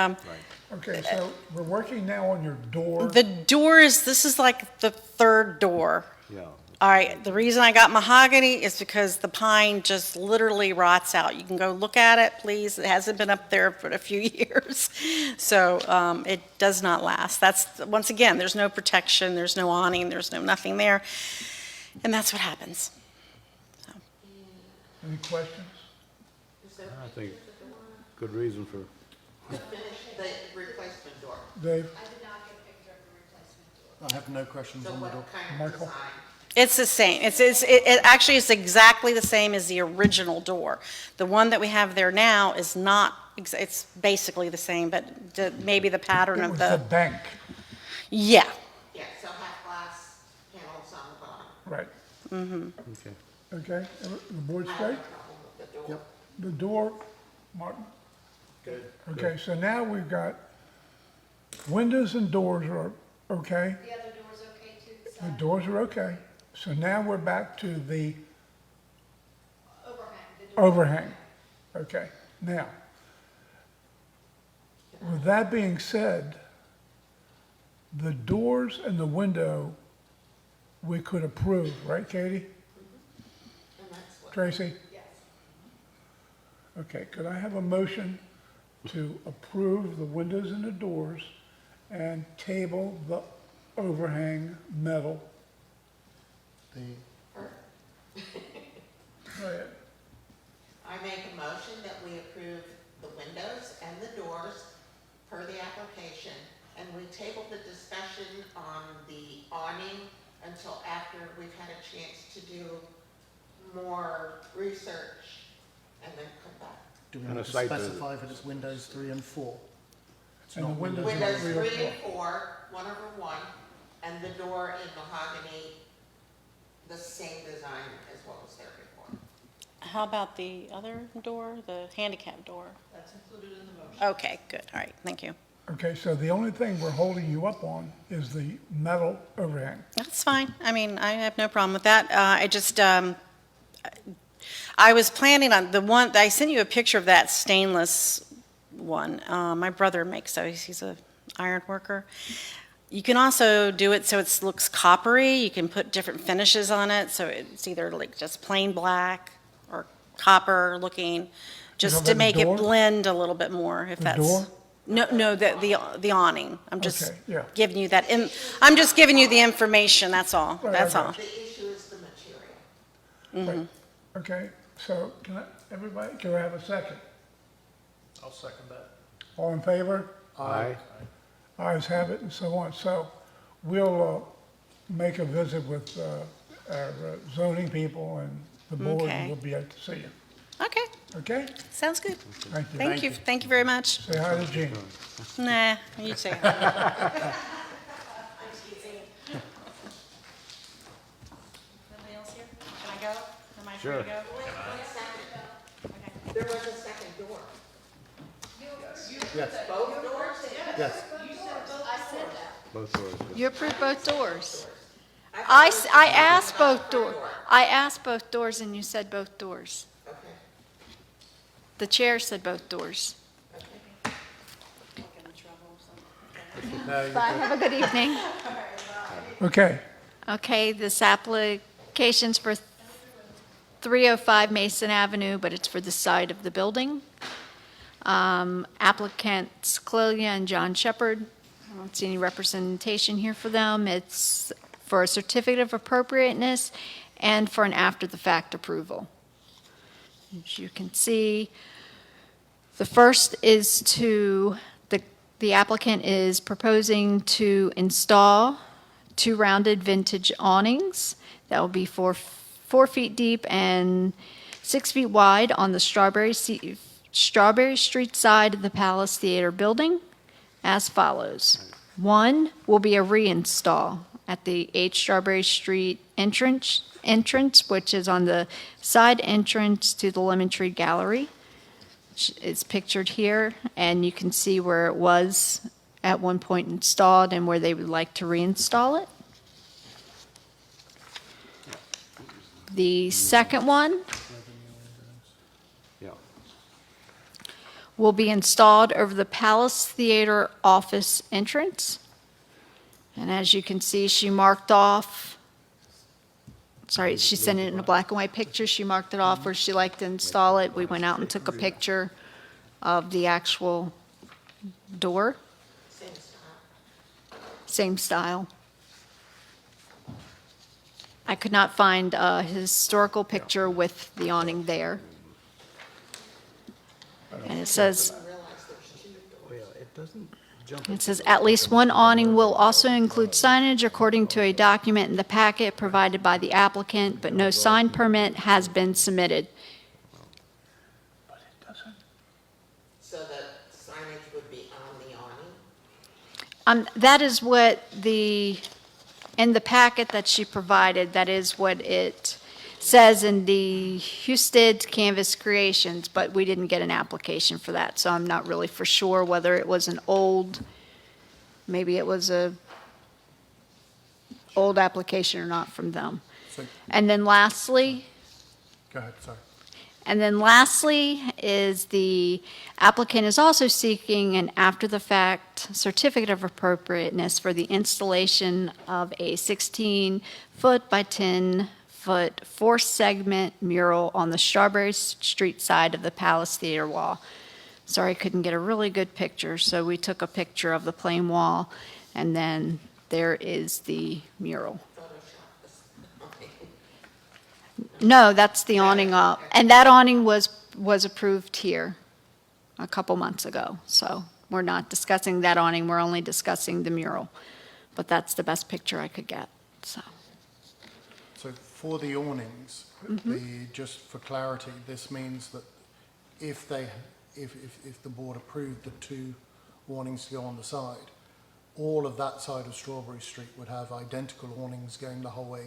[SPEAKER 1] okay, so we're working now on your door.
[SPEAKER 9] the doors, this is like the third door.
[SPEAKER 4] yeah.
[SPEAKER 9] All right, the reason I got mahogany is because the pine just literally rots out. You can go look at it, please. It hasn't been up there for a few years. So it does not last. That's, once again, there's no protection, there's no awning, there's no nothing there. And that's what happens.
[SPEAKER 1] Any questions?
[SPEAKER 3] Is there
[SPEAKER 4] I think good reason for,
[SPEAKER 3] to finish the replacement door?
[SPEAKER 1] Dave?
[SPEAKER 10] I did not get a picture of the replacement door.
[SPEAKER 7] I have no questions
[SPEAKER 3] So
[SPEAKER 7] on the door.
[SPEAKER 3] what kind of
[SPEAKER 1] Michael?
[SPEAKER 3] design?
[SPEAKER 9] It's the same. It actually is exactly the same as the original door. The one that we have there now is not, it's basically the same, but maybe the pattern
[SPEAKER 1] It
[SPEAKER 9] of
[SPEAKER 1] was the
[SPEAKER 9] the,
[SPEAKER 1] bank,
[SPEAKER 9] yeah.
[SPEAKER 3] Yeah, so half glass panels on the bottom.
[SPEAKER 1] right.
[SPEAKER 4] okay.
[SPEAKER 1] Okay, the board's
[SPEAKER 3] I have
[SPEAKER 1] straight?
[SPEAKER 3] no problem with the door.
[SPEAKER 7] Yep.
[SPEAKER 1] The door, Martin?
[SPEAKER 8] Good.
[SPEAKER 1] Okay, so now we've got windows and doors are okay.
[SPEAKER 10] The other door's okay too, the
[SPEAKER 1] The
[SPEAKER 10] side
[SPEAKER 1] doors are okay. So now we're back to the
[SPEAKER 10] overhang, the door.
[SPEAKER 1] overhang. Okay, now, with that being said, the doors and the window, we could approve, right, Katie?
[SPEAKER 3] And that's what,
[SPEAKER 1] Tracy?
[SPEAKER 10] Yes.
[SPEAKER 1] Okay, could I have a motion to approve the windows and the doors and table the overhang metal? Go ahead.
[SPEAKER 3] I make a motion that we approve the windows and the doors per the application, and we table the discussion on the awning until after we've had a chance to do more research and then come back.
[SPEAKER 7] Do we
[SPEAKER 4] And
[SPEAKER 7] need
[SPEAKER 4] a
[SPEAKER 7] to
[SPEAKER 4] site visit.
[SPEAKER 7] specify if it's windows 3 and 4? It's
[SPEAKER 1] And the
[SPEAKER 7] not
[SPEAKER 1] windows
[SPEAKER 7] windows.
[SPEAKER 3] Windows
[SPEAKER 1] Windows
[SPEAKER 3] 3 and 4, 1/1, and the door in mahogany, the same design as what was there before.
[SPEAKER 9] How about the other door, the handicap door?
[SPEAKER 3] That's included in the motion.
[SPEAKER 9] Okay, good, all right, thank you.
[SPEAKER 1] Okay, so the only thing we're holding you up on is the metal overhang.
[SPEAKER 9] That's fine. I mean, I have no problem with that. I just, I was planning on the one, I sent you a picture of that stainless one. My brother makes those. He's a iron worker. You can also do it so it looks coppery. You can put different finishes on it, so it's either like just plain black or copper looking, just
[SPEAKER 1] talking
[SPEAKER 9] to
[SPEAKER 1] about
[SPEAKER 9] make
[SPEAKER 1] the
[SPEAKER 9] it
[SPEAKER 1] door?
[SPEAKER 9] blend a little bit more, if
[SPEAKER 1] The
[SPEAKER 9] that's.
[SPEAKER 1] door?
[SPEAKER 9] No, the awning. I'm just
[SPEAKER 1] Okay, yeah.
[SPEAKER 9] giving you that, I'm just giving you the information, that's all,
[SPEAKER 1] Right,
[SPEAKER 9] that's
[SPEAKER 1] I
[SPEAKER 9] all.
[SPEAKER 1] got
[SPEAKER 3] The issue is the material.
[SPEAKER 1] Right. Okay, so everybody, can I have a second?
[SPEAKER 8] I'll second that.
[SPEAKER 1] All in favor?
[SPEAKER 4] Aye.
[SPEAKER 1] Ayes have it and so on. So we'll make a visit with our zoning people and the board,
[SPEAKER 9] Okay.
[SPEAKER 1] and we'll be able to see you.
[SPEAKER 9] Okay,
[SPEAKER 1] Okay?
[SPEAKER 9] sounds good.
[SPEAKER 1] Thank you.
[SPEAKER 9] Thank you, thank you very much.
[SPEAKER 1] Say hi to Gene.
[SPEAKER 9] Nah, you say. Nobody else here? Can I go? Am I free
[SPEAKER 4] Sure.
[SPEAKER 9] to go?
[SPEAKER 3] There was a second door.
[SPEAKER 7] Yes,
[SPEAKER 3] Both doors?
[SPEAKER 7] yes.
[SPEAKER 4] Both doors.
[SPEAKER 6] You approved both doors. I asked both doors. I asked both doors and you said both doors.
[SPEAKER 3] Okay.
[SPEAKER 6] The chair said both doors. Bye, have a good evening.
[SPEAKER 1] Okay,
[SPEAKER 6] Okay, this application's for 305 Mason Avenue, but it's for the side of the building. Applicants Clelia and John Shepherd. I don't see any representation here for them. It's for a certificate of appropriateness and for an after-the-fact approval. As you can see, the first is the applicant is proposing to install 2 rounded vintage awnings that will be 4 feet deep and 6 feet wide on the Strawberry Street side of the Palace Theater building as follows. 1 will be a reinstall at the Strawberry Street entrance, which is on the side entrance to the Lemon Tree Gallery. It's pictured here, and you can see where it was at one point installed and where they would like to reinstall it. The second one
[SPEAKER 4] Yeah.
[SPEAKER 6] will be installed over the Palace Theater office entrance. And as you can see, she marked off, sorry, she sent it in a black and white picture. She marked it off where she liked to install it. We went out and took a picture of the actual door.
[SPEAKER 3] Same style.
[SPEAKER 6] Same style. I could not find a historical picture with the awning there. And it says, at least one awning will also include signage according to a document in the packet provided by the applicant, but no sign permit has been submitted.
[SPEAKER 3] So the signage would be on the awning?
[SPEAKER 6] That is what in the packet that she provided, that is what it says in the Husted Canvas Creations, but we didn't get an application for that, so I'm not really for sure whether it was an old, maybe it was a old application or not from them.
[SPEAKER 7] So,
[SPEAKER 6] And then lastly,
[SPEAKER 7] go ahead, sorry.
[SPEAKER 6] And then lastly is the applicant is also seeking an after-the-fact certificate of appropriateness for the installation of a 16-foot by 10-foot 4-segment mural on the Strawberry Street side of the Palace Theater wall. Sorry, I couldn't get a really good picture, so we took a picture of the plain wall, and then there is the mural. No, that's the awning up. And that awning was approved here a couple months ago. So we're not discussing that awning, we're only discussing the mural. But that's the best picture I could get, so.
[SPEAKER 7] So for the awnings, just for clarity, this means that if the board approved the 2 awnings to go on the side, all of that side of Strawberry Street would have identical awnings going the whole way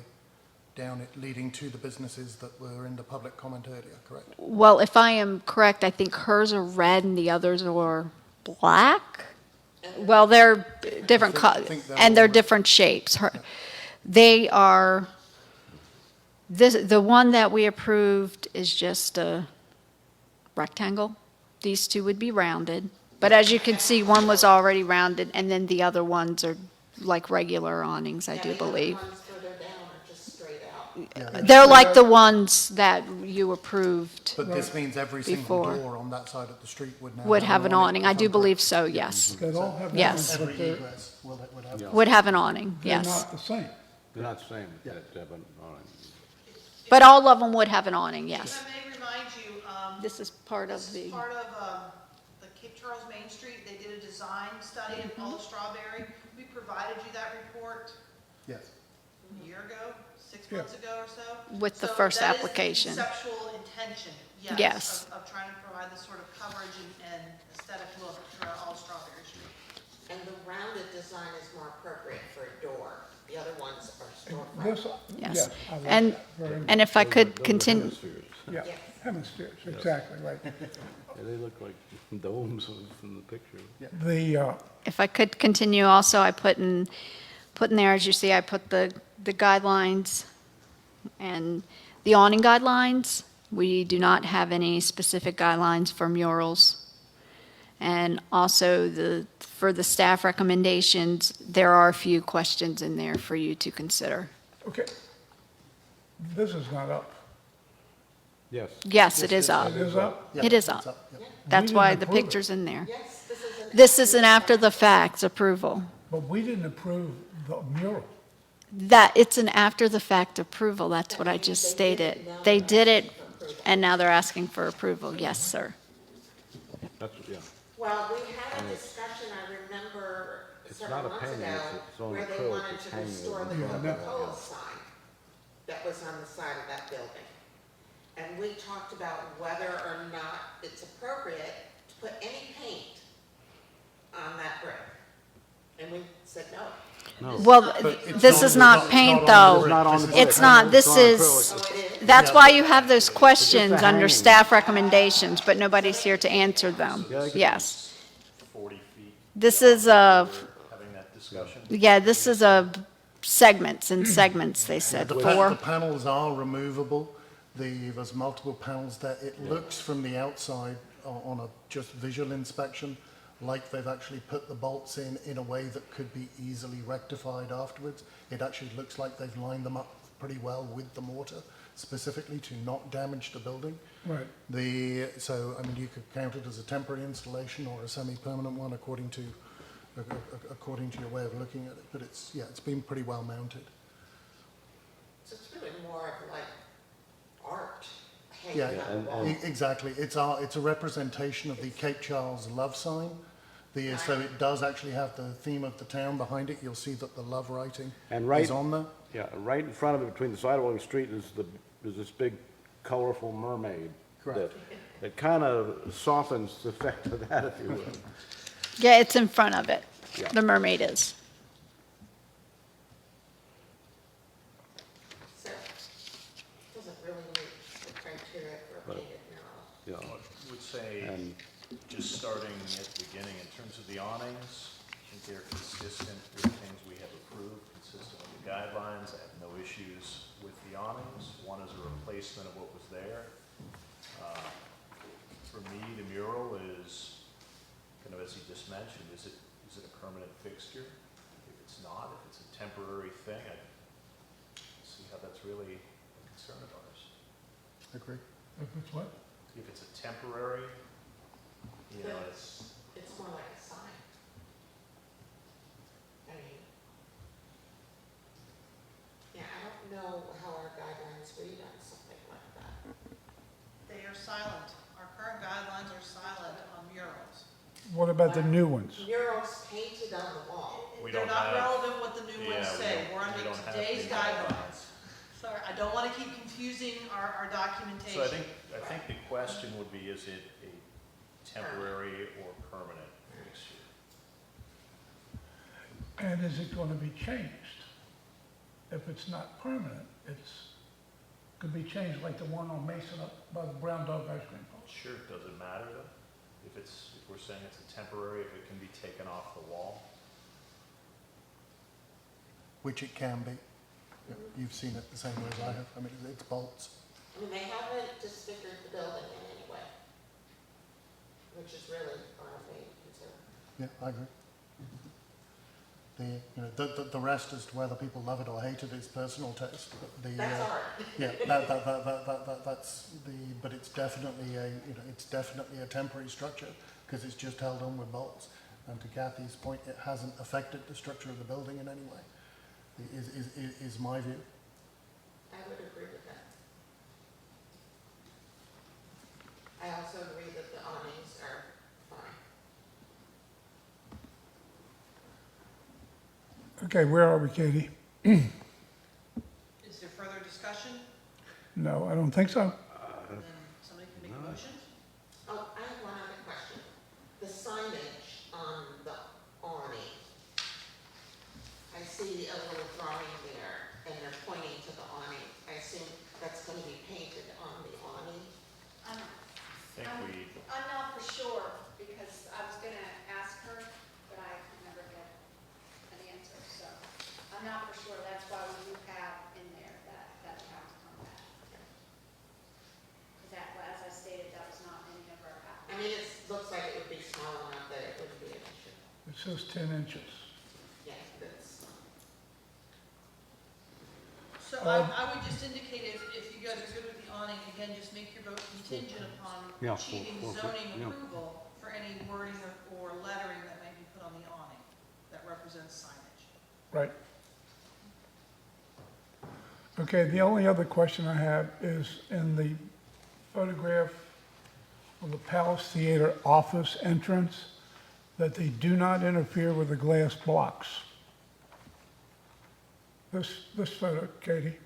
[SPEAKER 7] down it, leading to the businesses that were in the public comment earlier, correct?
[SPEAKER 6] Well, if I am correct, I think hers are red and the others are black. Well, they're different,
[SPEAKER 7] think they're
[SPEAKER 6] and they're
[SPEAKER 7] all red.
[SPEAKER 6] different shapes. They are, the one that we approved is just a rectangle. These 2 would be rounded. But as you can see, one was already rounded, and then the other ones are like regular awnings, I do believe.
[SPEAKER 3] And the ones further down are just straight out.
[SPEAKER 6] They're like the ones that you approved
[SPEAKER 7] But this means every single
[SPEAKER 6] Before.
[SPEAKER 7] door on that side of the street would now
[SPEAKER 6] would have an awning. I do
[SPEAKER 7] if I'm
[SPEAKER 6] believe
[SPEAKER 7] correct.
[SPEAKER 6] so, yes.
[SPEAKER 1] they all have
[SPEAKER 6] Yes.
[SPEAKER 1] awnings, but
[SPEAKER 7] Every egress would have.
[SPEAKER 6] Would have an awning,
[SPEAKER 1] they're
[SPEAKER 6] yes.
[SPEAKER 1] not the same.
[SPEAKER 4] They're not the same, but,
[SPEAKER 3] It
[SPEAKER 6] But all of them would have an awning, yes.
[SPEAKER 5] If I may remind you,
[SPEAKER 6] This is part of
[SPEAKER 5] this
[SPEAKER 6] the,
[SPEAKER 5] is part of the Cape Charles Main Street. They did a design study in all of Strawberry. We provided you that report
[SPEAKER 7] Yes.
[SPEAKER 5] a year ago, 6 months ago or so.
[SPEAKER 6] With the
[SPEAKER 5] So
[SPEAKER 6] first
[SPEAKER 5] that is the
[SPEAKER 6] application.
[SPEAKER 5] conceptual intention, yes.
[SPEAKER 6] Yes.
[SPEAKER 5] Of trying to provide this sort of coverage and aesthetic look throughout all Strawberry Street.
[SPEAKER 3] And the rounded design is more appropriate for a door. The other ones are storefront.
[SPEAKER 1] This,
[SPEAKER 6] yes.
[SPEAKER 1] yeah, I like
[SPEAKER 6] And,
[SPEAKER 1] that very
[SPEAKER 6] and if I could continue,
[SPEAKER 1] Yeah, hemispheres, exactly, right.
[SPEAKER 4] Yeah, they look like domes from the picture.
[SPEAKER 1] The,
[SPEAKER 6] if I could continue also, I put in there, as you see, I put the guidelines and the awning guidelines. We do not have any specific guidelines for murals. And also for the staff recommendations, there are a few questions in there for you to consider.
[SPEAKER 1] okay. This is not up.
[SPEAKER 4] Yes.
[SPEAKER 6] Yes, it is up.
[SPEAKER 1] It is up?
[SPEAKER 6] It is
[SPEAKER 7] It's
[SPEAKER 6] up.
[SPEAKER 7] yeah.
[SPEAKER 6] That's
[SPEAKER 1] We
[SPEAKER 6] why
[SPEAKER 1] didn't
[SPEAKER 6] the
[SPEAKER 1] approve it.
[SPEAKER 6] picture's in there.
[SPEAKER 3] Yes,
[SPEAKER 6] This is an after-the-fact approval.
[SPEAKER 1] But we didn't approve the mural.
[SPEAKER 6] That, it's an after-the-fact approval, that's what I just stated. They did it, and now they're asking for approval, yes, sir.
[SPEAKER 4] That's, yeah.
[SPEAKER 3] Well, we had a discussion, I remember
[SPEAKER 4] It's
[SPEAKER 3] several
[SPEAKER 4] not a
[SPEAKER 3] months
[SPEAKER 4] painting,
[SPEAKER 3] ago,
[SPEAKER 4] it's on
[SPEAKER 3] where
[SPEAKER 4] the
[SPEAKER 3] they
[SPEAKER 4] quilt,
[SPEAKER 3] wanted
[SPEAKER 4] it's
[SPEAKER 3] to
[SPEAKER 4] hanging
[SPEAKER 3] restore the
[SPEAKER 4] over
[SPEAKER 1] the-
[SPEAKER 3] Coca-Cola sign that was on the side of that building. And we talked about whether or not it's appropriate to put any paint on that brick. And we said no.
[SPEAKER 6] Well, this is not paint, though.
[SPEAKER 4] Not on the brick.
[SPEAKER 6] It's not, this
[SPEAKER 4] It's on
[SPEAKER 6] is,
[SPEAKER 3] So it is.
[SPEAKER 6] that's why you have those questions under
[SPEAKER 4] hanging.
[SPEAKER 6] staff recommendations, but nobody's here to answer them. Yes.
[SPEAKER 8] 40 feet,
[SPEAKER 6] This is a,
[SPEAKER 8] having that discussion.
[SPEAKER 6] yeah, this is a segments and segments, they said,
[SPEAKER 7] The
[SPEAKER 6] 4.
[SPEAKER 7] panels are removable. There's multiple panels there. It looks from the outside on a just visual inspection like they've actually put the bolts in a way that could be easily rectified afterwards. It actually looks like they've lined them up pretty well with the mortar, specifically to not damage the building.
[SPEAKER 1] Right.
[SPEAKER 7] So, I mean, you could count it as a temporary installation or a semi-permanent one according to your way of looking at it. But it's been pretty well mounted.
[SPEAKER 3] So it's really more of like art
[SPEAKER 7] Yeah,
[SPEAKER 3] hanging on the wall.
[SPEAKER 7] exactly. It's a representation of the Cape Charles love sign. So it does actually have the theme of the town behind it. You'll see that the love writing
[SPEAKER 4] And right-
[SPEAKER 7] is on there.
[SPEAKER 4] Yeah, right in front of it, between the sidewalk and the street, is this big colorful mermaid.
[SPEAKER 7] Correct.
[SPEAKER 4] It kind of softens the effect of that, if you will.
[SPEAKER 6] Yeah, it's in front of it.
[SPEAKER 4] Yeah.
[SPEAKER 6] The mermaid is.
[SPEAKER 3] So it doesn't really meet the criteria for a painted mural.
[SPEAKER 4] You know,
[SPEAKER 8] I would say,
[SPEAKER 4] And-
[SPEAKER 8] just starting at the beginning, in terms of the awnings, I think they're consistent with things we have approved, consistent with the guidelines. I have no issues with the awnings. One is a replacement of what was there. For me, the mural is, kind of as he just mentioned, is it a permanent fixture? If it's not, if it's a temporary thing, I don't see how that's really a concern of ours.
[SPEAKER 7] Agree.
[SPEAKER 1] If it's what?
[SPEAKER 8] If it's a temporary, you know, it's,
[SPEAKER 3] It's more like a sign. I mean, yeah, I don't know how our guidelines read on something like that.
[SPEAKER 5] They are silent. Our current guidelines are silent on murals.
[SPEAKER 1] What about the new ones?
[SPEAKER 3] Murals painted on the wall.
[SPEAKER 8] We
[SPEAKER 5] They're
[SPEAKER 8] don't
[SPEAKER 5] not
[SPEAKER 8] have-
[SPEAKER 5] relevant what the new ones
[SPEAKER 8] yeah, we
[SPEAKER 5] say.
[SPEAKER 8] don't-
[SPEAKER 5] We're
[SPEAKER 8] we
[SPEAKER 5] under
[SPEAKER 8] don't have
[SPEAKER 5] today's
[SPEAKER 8] the
[SPEAKER 5] guidelines. Sorry, I don't want to keep confusing our documentation.
[SPEAKER 8] So I think the question would be, is it a temporary or permanent fixture?
[SPEAKER 1] And is it going to be changed? If it's not permanent, could be changed like the one on Mason up by the Brown Dog Ice Cream Post.
[SPEAKER 8] Sure, does it matter though? If we're saying it's a temporary, if it can be taken off the wall?
[SPEAKER 7] Which it can be. Yeah, you've seen it the same way as I have. I mean, it's bolts.
[SPEAKER 3] I mean, they haven't disfigured the building in any way, which is really our main concern.
[SPEAKER 7] Yeah, I agree. The rest as to whether people love it or hate it is personal taste. But
[SPEAKER 3] That's art.
[SPEAKER 7] yeah, but it's definitely a temporary structure because it's just held on with bolts. And to Kathy's point, it hasn't affected the structure of the building in any way. Is my view.
[SPEAKER 3] I would agree with that.
[SPEAKER 1] Okay, where are we, Katie?
[SPEAKER 5] Is there further discussion?
[SPEAKER 1] No, I don't think so.
[SPEAKER 5] Then somebody can make a motion?
[SPEAKER 3] Oh, I have one other question. The signage on the awning. I see a little drawing there, and they're pointing to the awning. I assume that's gonna be painted on the awning?
[SPEAKER 8] I think
[SPEAKER 10] I'm not for sure, because I was gonna ask her, but I could never get an answer, so I'm not for sure. That's why we do have in there that would have to come back. Because that, as I stated, that was not any of our
[SPEAKER 3] I mean, it looks like it would be small enough that it wouldn't be an issue.
[SPEAKER 1] It says 10 inches.
[SPEAKER 3] Yeah, that's,
[SPEAKER 5] So I would just indicate if you guys are good with the awning, again, just make your vote contingent upon
[SPEAKER 4] Yeah,
[SPEAKER 5] achieving
[SPEAKER 4] for-
[SPEAKER 5] zoning
[SPEAKER 4] yeah.
[SPEAKER 5] approval for any wording or lettering that may be put on the awning that represents signage.
[SPEAKER 1] Right. Okay, the only other question I have is in the photograph of the Palace Theater office entrance, that they do not interfere with the glass blocks. This photo, Katie?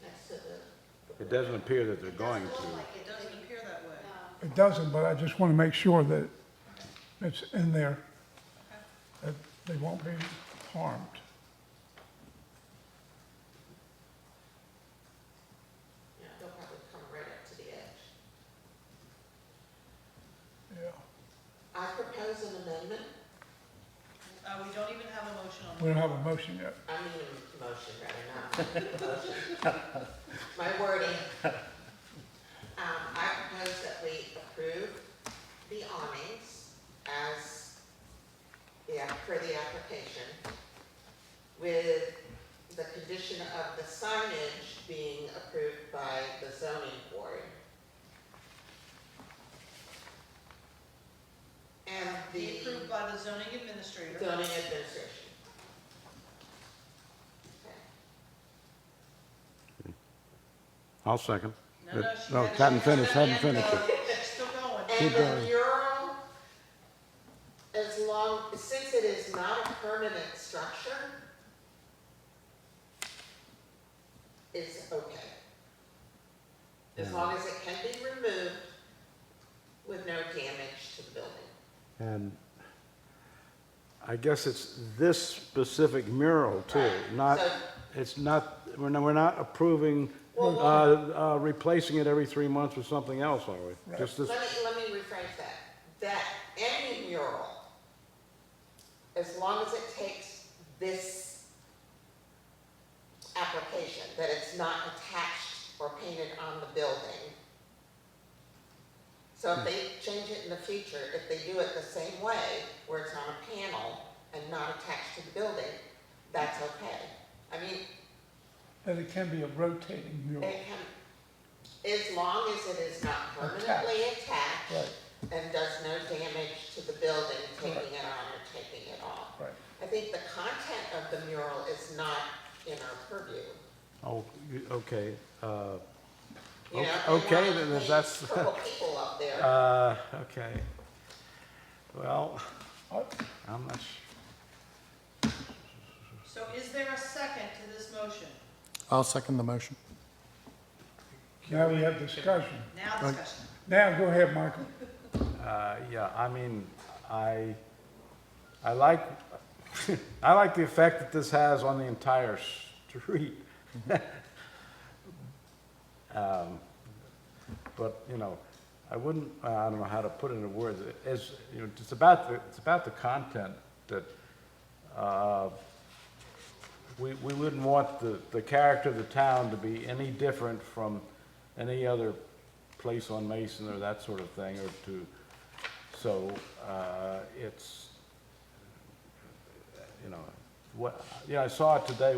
[SPEAKER 3] next to the,
[SPEAKER 4] It doesn't appear that they're going to.
[SPEAKER 5] It doesn't appear that way.
[SPEAKER 1] It doesn't, but I just want to make sure that it's in there, that they won't be harmed.
[SPEAKER 3] yeah, they'll probably come right up to the edge.
[SPEAKER 1] Yeah.
[SPEAKER 3] I propose an amendment.
[SPEAKER 5] We don't even have a motion on
[SPEAKER 1] We
[SPEAKER 5] the
[SPEAKER 1] don't have a motion yet.
[SPEAKER 3] I mean, a motion rather, not a motion. My wording. I propose that we approve the awnings as per the application with the condition of the signage being approved by the zoning board. And
[SPEAKER 5] Be
[SPEAKER 3] the
[SPEAKER 5] approved by the zoning administrator.
[SPEAKER 3] zoning administration. Okay.
[SPEAKER 4] I'll second.
[SPEAKER 5] No, no, she
[SPEAKER 4] No,
[SPEAKER 5] had-
[SPEAKER 4] hadn't
[SPEAKER 5] she
[SPEAKER 4] finished,
[SPEAKER 5] had
[SPEAKER 4] hadn't
[SPEAKER 5] the end
[SPEAKER 4] finished it.
[SPEAKER 5] go. She's still going.
[SPEAKER 3] And the
[SPEAKER 4] going.
[SPEAKER 3] mural, since it is not a permanent structure, is okay. As long as it can be removed with no damage to the building.
[SPEAKER 4] And I guess it's this specific mural too,
[SPEAKER 3] Right.
[SPEAKER 4] not,
[SPEAKER 3] So-
[SPEAKER 4] it's not, we're not approving, replacing it every 3 months with something else, are we? Just this,
[SPEAKER 3] Let me rephrase that. That any mural, as long as it takes this application, that it's not attached or painted on the building. So if they change it in the future, if they do it the same way, where it's on a panel and not attached to the building, that's okay. I mean,
[SPEAKER 1] That it can be a rotating mural.
[SPEAKER 3] it can, as long as it is not permanently attached
[SPEAKER 1] Right.
[SPEAKER 3] and does no damage to the building, taking
[SPEAKER 1] Correct.
[SPEAKER 3] it on or taking it off.
[SPEAKER 1] Right.
[SPEAKER 3] I think the content of the mural is not in our purview.
[SPEAKER 4] oh, okay,
[SPEAKER 3] You know,
[SPEAKER 4] okay,
[SPEAKER 3] they
[SPEAKER 4] then
[SPEAKER 3] want
[SPEAKER 4] if that's-
[SPEAKER 3] purple people up there.
[SPEAKER 4] okay. Well,
[SPEAKER 1] Uh,
[SPEAKER 4] I'm not,
[SPEAKER 5] So is there a second to this motion?
[SPEAKER 7] I'll second the motion.
[SPEAKER 1] Now we have discussion.
[SPEAKER 5] Now discussion.
[SPEAKER 1] Now, go ahead, Michael.
[SPEAKER 4] yeah, I mean, I like, I like the effect that this has on the entire street. But, you know, I wouldn't, I don't know how to put it in words, as, you know, it's about the content that, we wouldn't want the character of the town to be any different from any other place on Mason or that sort of thing, or to, so, it's, you know, I saw it today,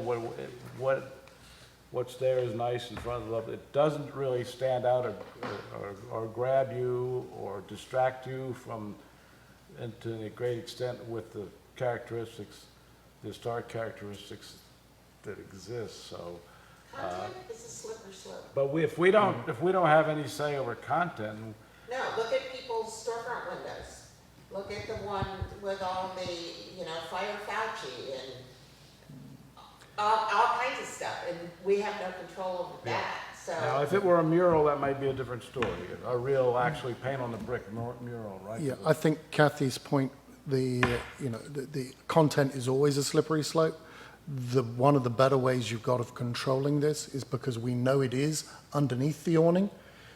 [SPEAKER 4] what's there is nice in front of it. It doesn't really stand out or grab you or distract you from, and to a great extent with the characteristics, the historic characteristics that exist, so.
[SPEAKER 3] Content is a slippery slope.
[SPEAKER 4] But if we don't have any say over content,
[SPEAKER 3] No, look at people's storefront windows. Look at the one with all the, Fire Fauci and all kinds of stuff, and we have no control over that, so.
[SPEAKER 4] Now, if it were a mural, that might be a different story. A real, actually paint on the brick mural, right?
[SPEAKER 7] Yeah, I think Kathy's point, the content is always a slippery slope. One of the better ways you've got of controlling this is because we know it is underneath the awning.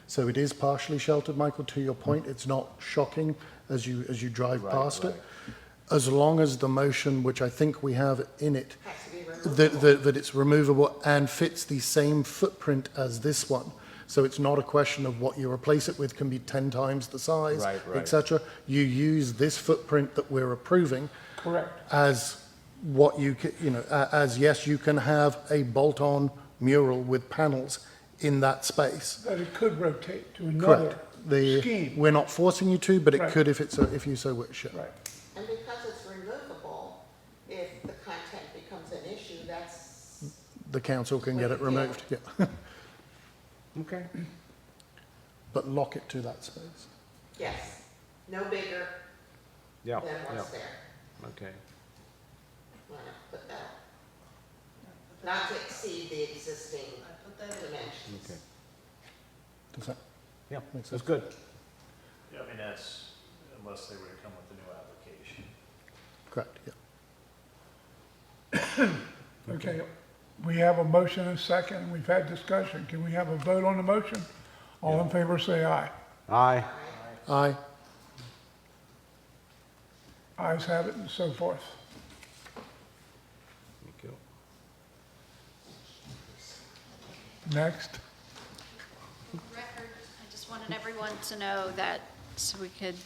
[SPEAKER 7] So it is partially sheltered, Michael, to your point. It's not shocking as you drive past it. As long as the motion, which I think we have in it,
[SPEAKER 3] Has to be removable.
[SPEAKER 7] that it's removable and fits the same footprint as this one. So it's not a question of what you replace it with can be 10 times the size,
[SPEAKER 4] Right.
[SPEAKER 7] etc. You use this footprint that we're approving
[SPEAKER 1] Correct.
[SPEAKER 7] as what you as yes, you can have a bolt-on mural with panels in that space.
[SPEAKER 1] That it could rotate to another
[SPEAKER 7] Correct.
[SPEAKER 1] scheme.
[SPEAKER 7] We're not forcing you to, but it
[SPEAKER 1] Right.
[SPEAKER 7] could if you so wish. Yeah.
[SPEAKER 1] Right.
[SPEAKER 3] And because it's removable, if the content becomes an issue, that's,
[SPEAKER 7] The council can get it
[SPEAKER 3] Yeah.
[SPEAKER 7] removed. Yeah.
[SPEAKER 4] Okay.
[SPEAKER 7] But lock it to that space.
[SPEAKER 3] yes, no bigger
[SPEAKER 4] Yeah,
[SPEAKER 3] than
[SPEAKER 4] yeah,
[SPEAKER 3] what's there.
[SPEAKER 4] okay.
[SPEAKER 3] Want to put that, not to exceed the existing dimensions.
[SPEAKER 4] Okay.
[SPEAKER 7] Does that
[SPEAKER 4] Yeah,
[SPEAKER 7] make sense?
[SPEAKER 4] that's good.
[SPEAKER 8] Yeah, I mean, that's, unless they were to come with a new application.
[SPEAKER 7] Correct, yeah.
[SPEAKER 1] Okay, we have a motion and a second, we've had discussion. Can we have a vote on the motion? All in favor, say aye.
[SPEAKER 4] Aye.
[SPEAKER 7] Aye.
[SPEAKER 1] Ayes have it and so forth.
[SPEAKER 4] Thank you.
[SPEAKER 1] Next.
[SPEAKER 6] Record, I just wanted everyone to know that, so we could,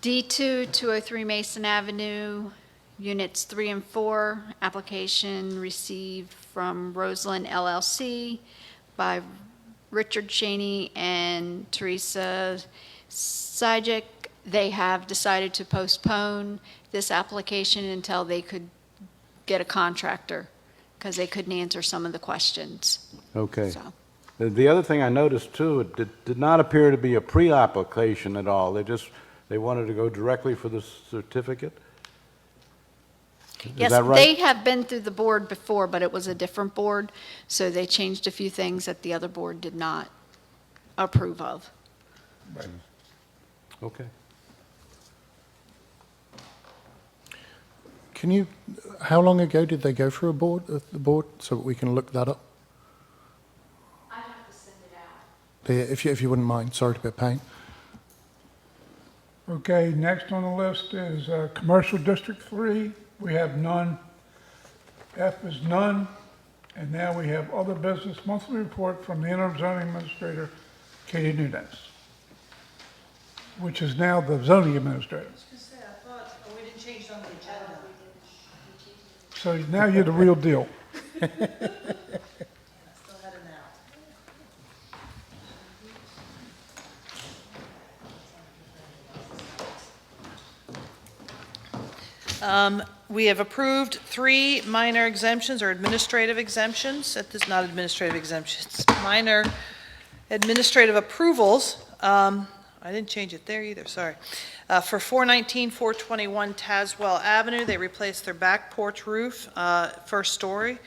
[SPEAKER 6] D2, 203 Mason Avenue, Units 3 and 4, application received from Roseland LLC by Richard Cheney and Teresa Sajik. They have decided to postpone this application until they could get a contractor, because they couldn't answer some of the questions.
[SPEAKER 4] Okay.
[SPEAKER 6] So,
[SPEAKER 4] The other thing I noticed too, it did not appear to be a pre-application at all. They wanted to go directly for the certificate? Is
[SPEAKER 6] yes,
[SPEAKER 4] that right?
[SPEAKER 6] they have been through the board before, but it was a different board, so they changed a few things that the other board did not approve of.
[SPEAKER 4] Okay.
[SPEAKER 7] How long ago did they go for the board, so that we can look that up?
[SPEAKER 10] I'd have to send it out.
[SPEAKER 7] If you wouldn't mind, sorry to be a pain.
[SPEAKER 1] Okay, next on the list is Commercial District 3. We have none. F is none. And now we have other business monthly report from the interim zoning administrator, Katie Nunez, which is now the zoning administrator.
[SPEAKER 5] We didn't change it on the agenda.
[SPEAKER 1] So now you're the real deal.
[SPEAKER 5] Still had it now. We have approved 3 minor exemptions or administrative exemptions. That is not administrative exemptions, minor administrative approvals. I didn't change it there either, sorry. For 419, 421 Tazewell Avenue, they replaced their back porch roof, first story.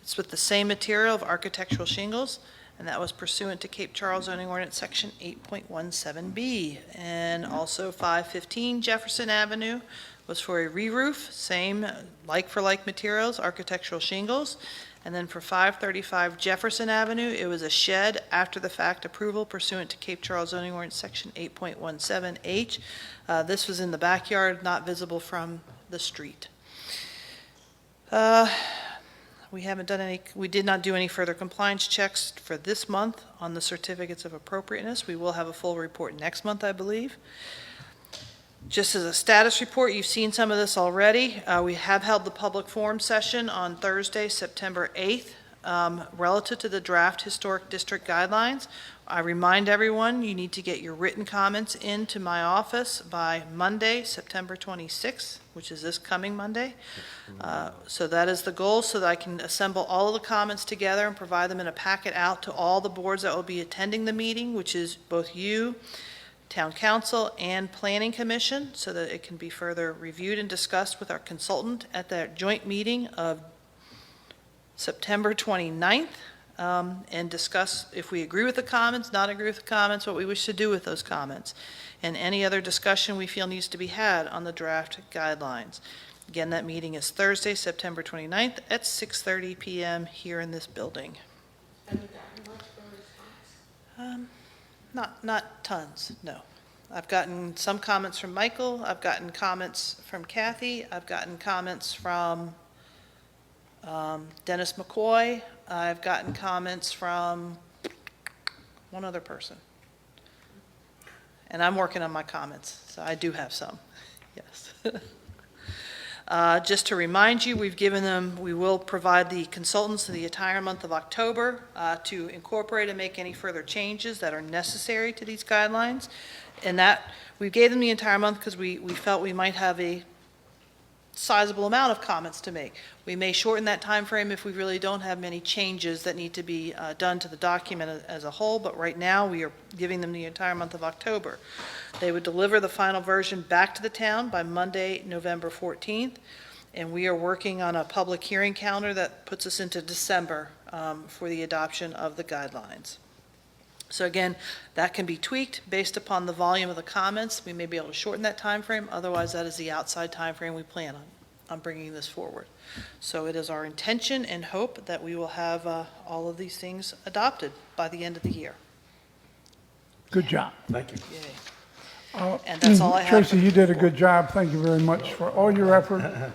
[SPEAKER 5] It's with the same material of architectural shingles, and that was pursuant to Cape Charles zoning ordinance section 8.17B. And also 515 Jefferson Avenue was for a re-roof, same like-for-like materials, architectural shingles. And then for 535 Jefferson Avenue, it was a shed after-the-fact approval pursuant to Cape Charles zoning ordinance section 8.17H. This was in the backyard, not visible from the street. We did not do any further compliance checks for this month on the certificates of appropriateness. We will have a full report next month, I believe. Just as a status report, you've seen some of this already. We have held the public forum session on Thursday, September 8th, relative to the draft historic district guidelines. I remind everyone, you need to get your written comments into my office by Monday, September 26th, which is this coming Monday. So that is the goal, so that I can assemble all of the comments together and provide them in a packet out to all the boards that will be attending the meeting, which is both you, Town Council, and Planning Commission so that it can be further reviewed and discussed with our consultant at that joint meeting of September 29th, and discuss if we agree with the comments, not agree with the comments, what we wish to do with those comments, and any other discussion we feel needs to be had on the draft guidelines. Again, that meeting is Thursday, September 29th at 6:30 PM here in this building.
[SPEAKER 3] Have you gotten much of a response?
[SPEAKER 5] Not tons, no. I've gotten some comments from Michael, I've gotten comments from Kathy, I've gotten comments from Dennis McCoy, I've gotten comments from one other person. And I'm working on my comments, so I do have some, yes. Just to remind you, we will provide the consultants the entire month of October to incorporate and make any further changes that are necessary to these guidelines. And that, we gave them the entire month because we felt we might have a sizable amount of comments to make. We may shorten that time frame if we really don't have many changes that need to be done to the document as a whole, but right now we are giving them the entire month of October. They would deliver the final version back to the town by Monday, November 14th, and we are working on a public hearing calendar that puts us into December for the adoption of the guidelines. So again, that can be tweaked based upon the volume of the comments. We may be able to shorten that time frame. Otherwise, that is the outside time frame we plan on bringing this forward. So it is our intention and hope that we will have all of these things adopted by the end of the year.
[SPEAKER 1] Good job.
[SPEAKER 4] Thank you.
[SPEAKER 5] Yay. And that's all I have.
[SPEAKER 1] Tracy, you did a good job. Thank you very much for all your effort.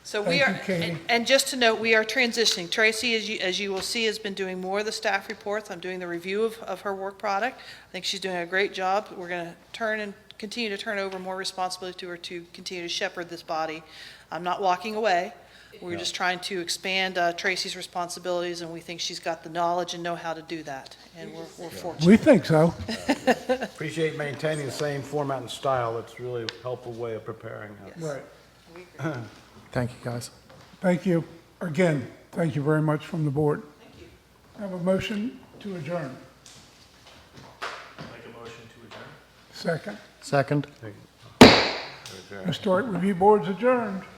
[SPEAKER 5] So we
[SPEAKER 1] Thank
[SPEAKER 5] are,
[SPEAKER 1] you, Katie.
[SPEAKER 5] and just to note, we are transitioning. Tracy, as you will see, has been doing more of the staff reports. I'm doing the review of her work product. I think she's doing a great job. We're going to continue to turn over more responsibility to her to continue to shepherd this body. I'm not walking away. We're just trying to expand Tracy's responsibilities, and we think she's got the knowledge and know-how to do that, and we're fortunate.
[SPEAKER 1] We think so.
[SPEAKER 4] Appreciate maintaining the same format and style. It's really a helpful way of preparing.
[SPEAKER 1] Right.
[SPEAKER 7] Thank you, guys.
[SPEAKER 1] Thank you. Again, thank you very much from the board.
[SPEAKER 5] Thank you.
[SPEAKER 1] I have a motion to adjourn.
[SPEAKER 8] Make a motion to adjourn?
[SPEAKER 1] Second.
[SPEAKER 7] Second.
[SPEAKER 1] Historic Review Board's adjourned.